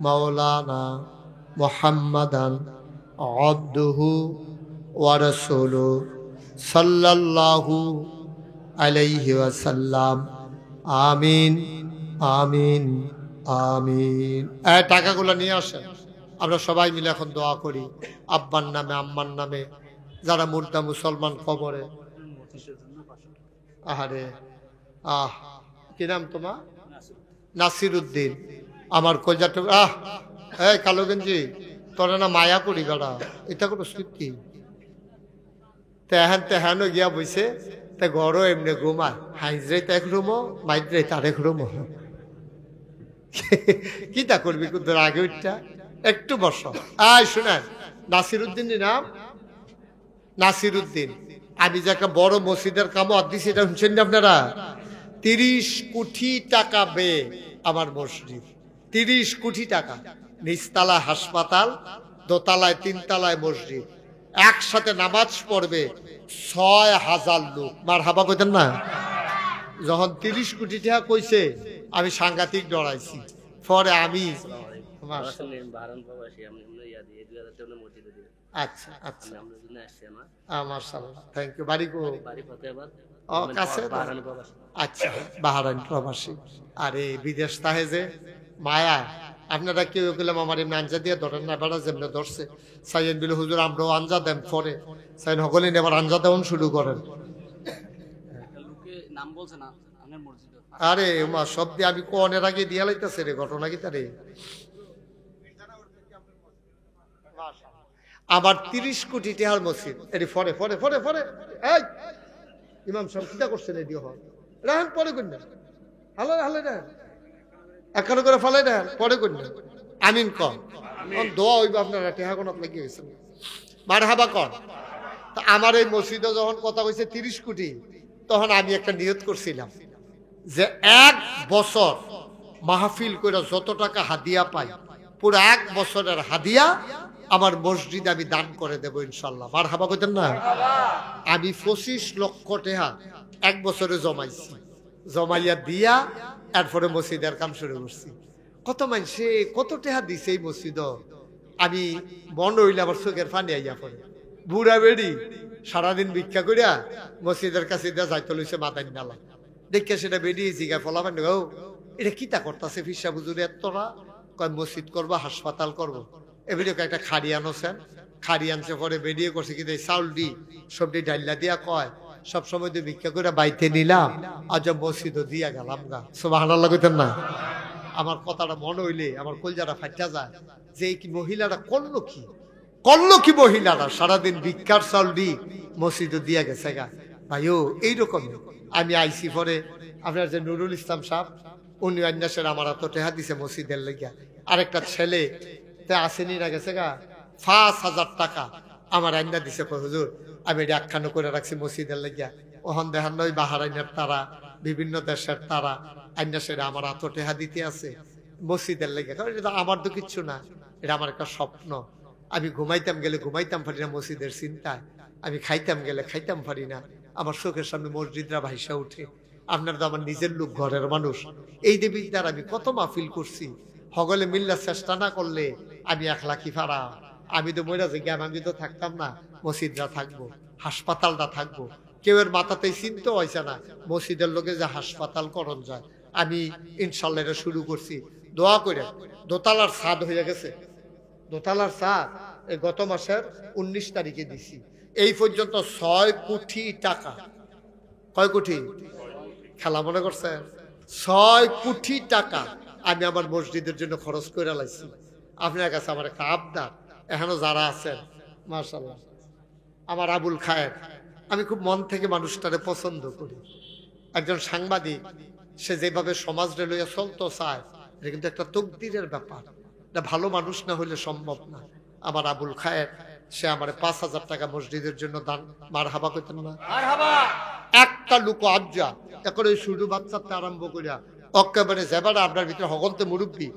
মাওলানা মুহাম্মাদান আবদুহু ওয়া রাসূলুহু সাল্লাল্লাহু আলাইহি ওয়াসাল্লাম। আমিন, আমিন, আমিন। এই টাকাগুলো নিয়ে আসেন, আমরা সবাই মিলে এখন দোয়া করি আব্বার নামে, আম্মার নামে, যারা মুর্দা মুসলমান কবরে। আহারে, কি নাম তোমার? নাসির উদ্দিন। আমার কলজাটা, এই কালো গেঞ্জি, তোরা না মায়া করি বেড়া, এটা কোনো স্মৃতি। তেহান তেহানো গিয়া বইছে, তে ঘরও এমনি ঘুমায়, হাইজরে তো এক রুমো, মাইজরে তার এক রুমো। কিটা করবি কুদ্দুর আগে উঠটা একটু বস। আয় শুনেন, নাসির উদ্দিনের নাম নাসির উদ্দিন। আমি যে একটা বড় মসজিদের কামও দিছি, এটা শুনছেন আপনারা? 30 কোটি টাকা ব্যয় আমার মসজিদ, 30 কোটি টাকা। নিচতলায় হাসপাতাল, দোতলায় 3 তলায় মসজিদ, একসাথে নামাজ পড়বে 6000 লোক। মারহাবা কইতেন না? যখন 30 কোটি টাকা কইছে আমি সাংঘাতিক ডরাইছি। পরে আমি আচ্ছা আচ্ছা, মাশাআল্লাহ, থ্যাংক ইউ। বাড়ি কো? কাছে। আচ্ছা, বাহারাইন প্রবাসী। আরে বিদেশ তাহে যে মায়া, আপনারা কেউ গেলাম আমার এমনি আঞ্জা দিয়ে ধরেন না, বেড়া যেমনি ধরছে সাইয়েন বিল হুজুর আমরাও আঞ্জা দেন পরে সাইন হগলে এবার আঞ্জা দেওয়ান শুরু করেন। আরে মা সব দিয়ে আমি কোনের আগে দিয়া লাইতেছে রে, ঘটনা কি তারে। আবার 30 কোটি টাকার মসজিদ, এটি ফরে ফরে ফরে ফরে। এই ইমাম সাহেব কিটা করছেন? এটি হল রাহান পরে করবেন, হালে হালে দেন, একখানে করে ফালে দেন, পরে করবেন। আমিন কন, দোয়া হইব আপনারা টেহা কোন আপনাকে গেছেন মারহাবা কন। তা আমার এই মসজিদে যখন কথা কইছে 30 কোটি, তখন আমি একটা নিয়ত করছিলাম যে 1 বছর মাহফিল করে যত টাকা হাদিয়া পাই, পুরো 1 বছরের হাদিয়া আমার মসজিদ আমি দান করে দেবো ইনশাল্লাহ। মারহাবা কইতেন না? আমি 25 লক্ষ টাকা 1 বছরে জমাইছি, জমাইয়া দিয়া এরপরে মসজিদের কাম শুরু করছি। কত মানুষে কত টাকা দিছে এই মসজিদ, আমি মন হইলে আমার চোখের পানি আইয়া পড়ে। বুড়া বেড়ি সারাদিন ভিক্ষা করিয়া মসজিদের কাছে দিয়া যাইতে লইছে মাথায় নালা, দেখে সেটা বেরিয়ে জিগা ফলাবেন, ও এটা কিতা করতেছে ফিসা বুজুরে এতরা? কয় মসজিদ করবো, হাসপাতাল করবো। এবারে একটা খাড়ি আনোছেন, খাড়ি আনছে পরে বেরিয়ে করছে কিন্তু এই চাউল দি সবজি ডাইলা দিয়া কয় সবসময় তো ভিক্ষা করে বাইতে নিলাম আজ মসজিদও দিয়া গেলাম গা। সুবহানাল্লাহ কইতেন না? আমার কথাটা মনে হইলে আমার কলজাটা ফাটা যায় যে কি মহিলারা করলো কি মহিলারা সারাদিন ভিক্ষার চাউল দি মসজিদও দিয়া গেছে গা। ভাইও এইরকম আমি আইসি পরে আপনার যে নুরুল ইসলাম সাহেব উনি অন্যাসের আমার এত টেহা দিছে মসজিদের লেগিয়া। আরেকটা ছেলে তে আসেনি না গেছে গা ৫,০০০ টাকা আমার আইনা দিছে। হুজুর আমি এটা আখ্যান করে রাখছি মসজিদের লেগিয়া। ওহন দেখান ওই বাহারাইনের তারা বিভিন্ন দেশের তারা আইনাসের আমার এত টেহা দিতে আছে মসজিদের লেগিয়া। কারণ এটা আমার তো কিচ্ছু না, এটা আমার একটা স্বপ্ন। আমি ঘুমাইতাম গেলে ঘুমাইতাম পারি না মসজিদের চিন্তায়, আমি খাইতাম গেলে খাইতাম পারি না, আমার চোখের সামনে মসজিদরা ভাইসা উঠে। আপনার তো আমার নিজের লোক, ঘরের মানুষ। এই দেবীর দ্বারা আমি কত মাহফিল করছি, হগলে মিল্লা চেষ্টা না করলে আমি 1 লাখি ফারা। আমি তো মইরা যে জ্ঞান আমি তো থাকতাম না, মসজিদরা থাকবো, হাসপাতালটা থাকবো। কেউ এর মাথাতেই চিন্তা হয়েছে না মসজিদের লোকে যে হাসপাতাল করণ যায়। আমি ইনশাল্লাহ এটা শুরু করছি দোয়া করে। দোতলার ছাদ হয়ে গেছে, দোতলার ছাদ এই গত মাসের 19 তারিখে দিছি। এই পর্যন্ত 6 কোটি টাকা। কয় কোটি? খেলা মনে করছেন? 6 কোটি টাকা আমি আমার মসজিদের জন্য খরচ করে লাইছি। আপনার কাছে আমার একটা আবদার, এখনো যারা আছেন মাশাআল্লাহ, আমার আবুল খায়ের, আমি খুব মন থেকে মানুষটারে পছন্দ করি। একজন সাংবাদিক, সে যেভাবে সমাজরে লইয়া চলতে চায় এটা কিন্তু একটা তকদিরের ব্যাপার, এটা ভালো মানুষ না হইলে সম্ভব না। আমার আবুল খায়ের সে আমার ৫,০০০ টাকা মসজিদের জন্য দান। মারহাবা কইতেন না? একটা লোক আজ্জা এখন ওই শুরু বাচ্চাতে আরম্ভ করিয়া একেবারে যেবারে আপনার ভিতরে হগলতে মুরব্বী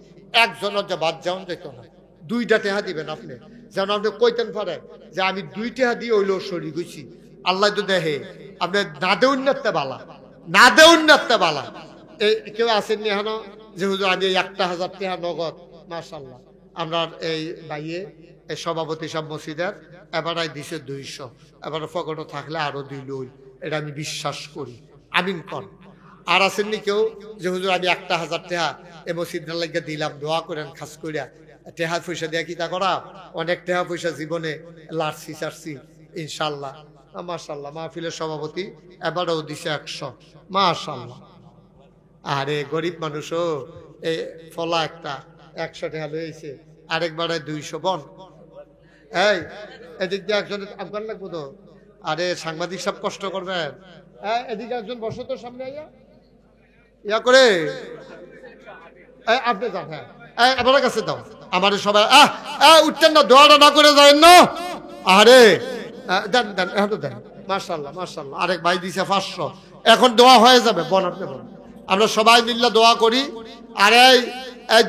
একজনের যে বাদ যাওন যেত না। 2টা টেহা দিবেন আপনি, যেন আপনি কইতেন পারেন যে আমি 2 টেহা দিয়ে হইলেও সরি গেছি। আল্লাহ তো দেখে আপনি না দেউন নাতে বালা, না দেউন নাতে বালা। এই কেউ আসেননি এখনো যে হুজুর আমি 1,০০০ টাকা নগদ। মাশাআল্লাহ আপনার এই ভাইয়ে এই সভাপতি সব মসজিদের এবারাই দিছে 200, এবার ফকটও থাকলে আরো 2 লই, এটা আমি বিশ্বাস করি। আমিন কর। আর আসেননি কেউ যে হুজুর আমি 1,০০০ টাকা এই মসজিদের লাগিয়ে দিলাম, দোয়া করেন খাস করিয়া। টেহা পয়সা দিয়া কি তা করা? অনেক টেহা পয়সা জীবনে লাড়ছি চাড়ছি ইনশাল্লাহ। মাশাআল্লাহ মাহফিলের সভাপতি এবারও দিছে 100। মাশাআল্লাহ। আরে গরিব মানুষও এই ফলা একটা 100 টাকা লইছে, আরেকবারে 200 বন। এই এদিক দিয়ে একজন আফগান লাগবো তো। আরে সাংবাদিক সব কষ্ট করবেন। এদিকে একজন বসো তো সামনে ইয়া করে। আপনি যান, হ্যাঁ আপনার কাছে দাও। আমার সবাই উঠতেন না, দোয়াটা না করে যায় না। আরে দেন দেন, এখন দেন। মাশাআল্লাহ মাশাআল্লাহ। আরেক ভাই দিছে 500। এখন দোয়া হয়ে যাবে। বন আপনি বল, আমরা সবাই মিললে দোয়া করি। আর এই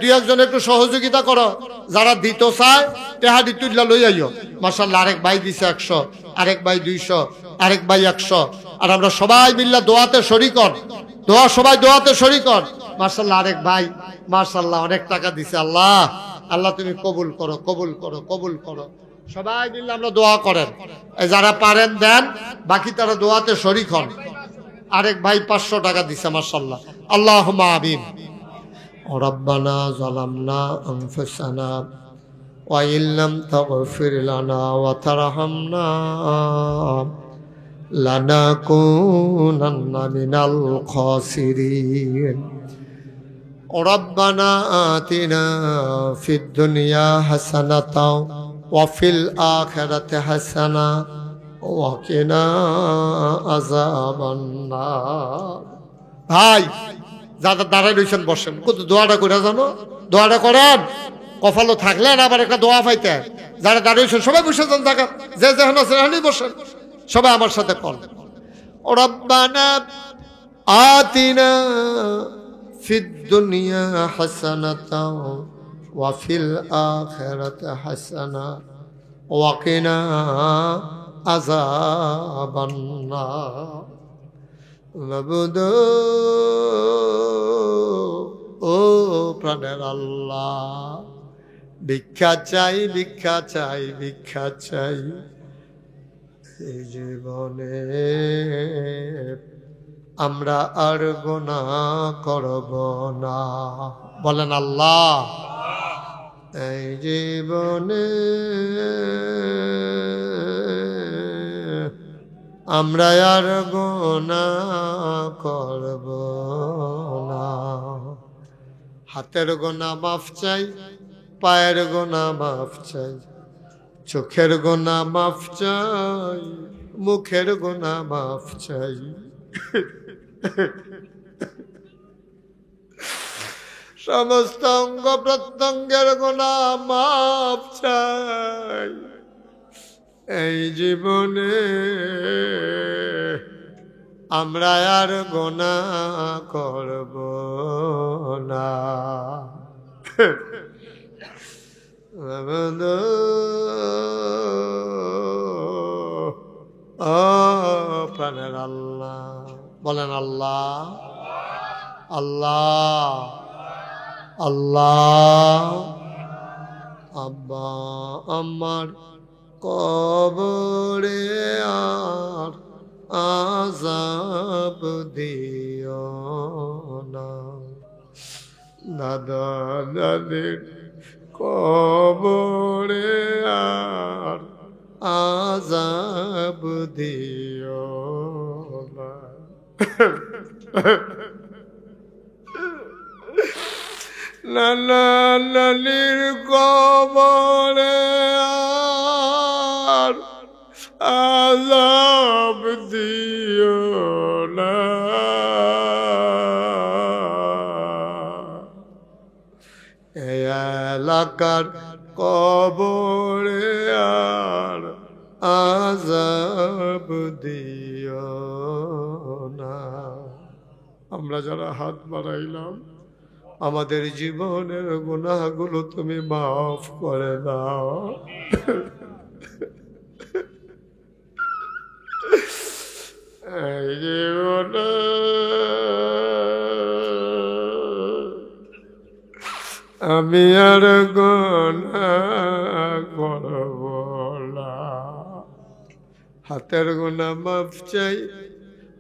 2-1 জন একটু সহযোগিতা করো, যারা দিত চায় টেহা দিতুল্লা লই আইও। মাশাআল্লাহ আরেক ভাই দিছে 100, আরেক ভাই 200, আরেক ভাই 100। আর আমরা সবাই মিললে দোয়াতে শরীক হন। দোয়া সবাই দোয়াতে শরীক হন। মাশাআল্লাহ আরেক ভাই মাশাআল্লাহ অনেক টাকা দিছে। আল্লাহ আল্লাহ তুমি কবুল করো, কবুল করো, কবুল করো। সবাই মিললে আমরা দোয়া করেন, যারা পারেন দেন, বাকি তারা দোয়াতে শরীক হন। আরেক ভাই 500 টাকা দিছে। মাশাআল্লাহ, আল্লাহুম্মা আমিন। রব্বানা যালামনা আনফুসানা ওয়া ইল্লাম তাগফির লানা ওয়া তারহামনা লানাকুনান্না মিনাল খাসিরিন। রব্বানা আতিনা ফিদ দুনিয়া হাসানাতাও ওয়া ফিল আখিরাতি হাসানা ওয়া কিনা আযাবান নার। ভাই যারা দাঁড়ায় রয়েছেন বসেন, কত দোয়াটা করে জানো? দোয়াটা করেন, কপালও থাকলেন আবার একটা দোয়া পাইতেন। যারা দাঁড়িয়েছেন সবাই বসে যান, জায়গা যে যেখানে আছে সেখানেই বসেন। সবাই আমার সাথে করেন, রব্বানা আতিনা ফিদ দুনিয়া হাসানাতাও ওয়া ফিল আখিরাতি হাসানা ওয়া কিনা আযাবান নার। মাবুদ ও প্রাণের আল্লাহ, ভিক্ষা চাই, ভিক্ষা চাই, ভিক্ষা চাই। এই জীবনে আমরা আর গুনাহ করব না। বলেন আল্লাহ। এই জীবনে আমরা আর গুনাহ করব না। হাতের গুনাহ মাফ চাই, পায়ের গুনাহ মাফ চাই, চোখের গুনাহ মাফ চাই, মুখের গুনাহ মাফ চাই, সমস্ত অঙ্গ প্রত্যঙ্গের গুনাহ মাফ চাই। এই জীবনে আমরা আর গুনাহ করব না। ও প্রাণের আল্লাহ, বলেন আল্লাহ আল্লাহ আল্লাহ। আব্বা আমার কবরে আর আযাব দিও না, দাদা দাদির কবরে আর আযাব দিও না। নানা নানির কবরে আর আযাব দিও না। এই এলাকার কবরে আর আযাব দিও না। আমরা যারা হাত বাড়াইলাম, আমাদের জীবনের গুনাহগুলো তুমি মাফ করে দাও। এই জীবনে আমি আর গুনাহ করব না। হাতের গুনাহ মাফ চাই,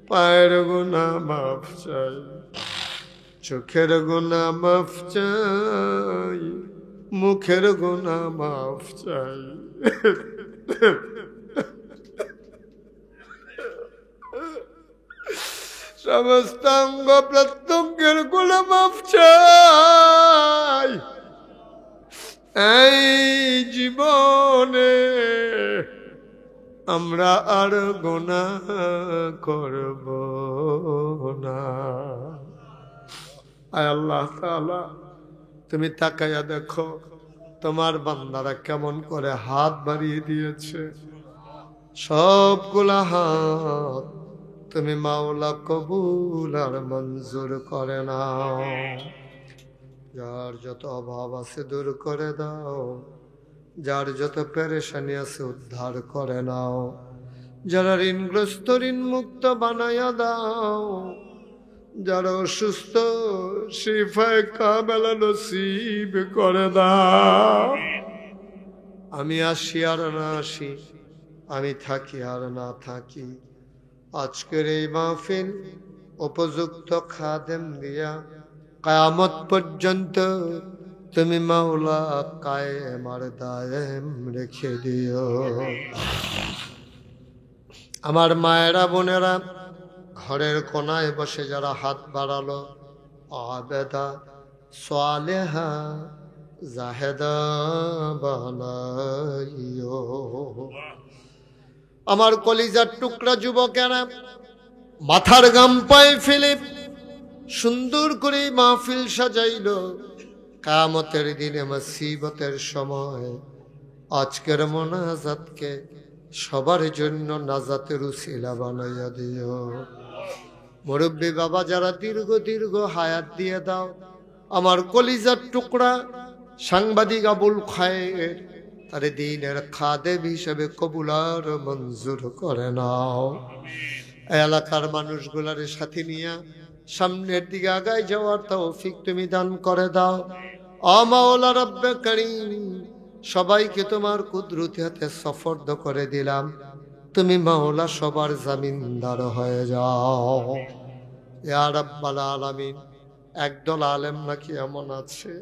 পায়ের গুনাহ মাফ চাই, চোখের গুনাহ মাফ চাই, মুখের গুনাহ মাফ চাই, সমস্ত অঙ্গ প্রত্যঙ্গের গুনাহ মাফ চাই। এই জীবনে আমরা আর গুনাহ করব না। আয় আল্লাহ তাআলা, তুমি তাকায়া দেখো তোমার বান্দারা কেমন করে হাত বাড়িয়ে দিয়েছে। সবগুলা হাত তুমি মাওলা কবুল আর মঞ্জুর করে নাও। যার যত অভাব আছে দূর করে দাও, যার যত পেরেশানি আছে উদ্ধার করে নাও, যারা ঋণগ্রস্ত ঋণ মুক্ত বানাইয়া দাও, যারা অসুস্থ শিফায়ে কামেলা নসিব করে দাও। আমি আসি আর না আসি, আমি থাকি আর না থাকি, আজকের এই মাহফিল উপযুক্ত খাদেম দিয়া কিয়ামত পর্যন্ত তুমি মাওলা কায়েম আর দায়েম রেখে দিও। আমার মায়েরা বোনেরা ঘরের কোনায় বসে যারা হাত বাড়ালো, আবেদা সালেহা জাহেদা বানাইও। আমার কলিজার টুকরা যুবকেরা মাথার গাম পায়ে ফেলে সুন্দর করে মাহফিল সাজাইল। কিয়ামতের দিনে মুসিবতের সময় আজকের মোনাজাতকে সবার জন্য নাজাতের উসিলা বানাইয়া দিও। মুরব্বী বাবা যারা দীর্ঘ দীর্ঘ হায়াত দিয়ে দাও। আমার কলিজার টুকরা সাংবাদিক আবুল খায়ের তারে দ্বীনের খাদেম হিসেবে কবুল আর মঞ্জুর করে নাও। এলাকার মানুষগুলার সাথে নিয়ে সামনের দিকে আগায় যাওয়ার তৌফিক তুমি দান করে দাও। ও মাওলা রব্বে কারীম, সবাইকে তোমার কুদরতি হাতে সফর্দ করে দিলাম। তুমি মাওলা সবার জামিনদার হয়ে যাও ইয়া রাব্বাল আলামিন। একদল আলেম নাকি এমন আছে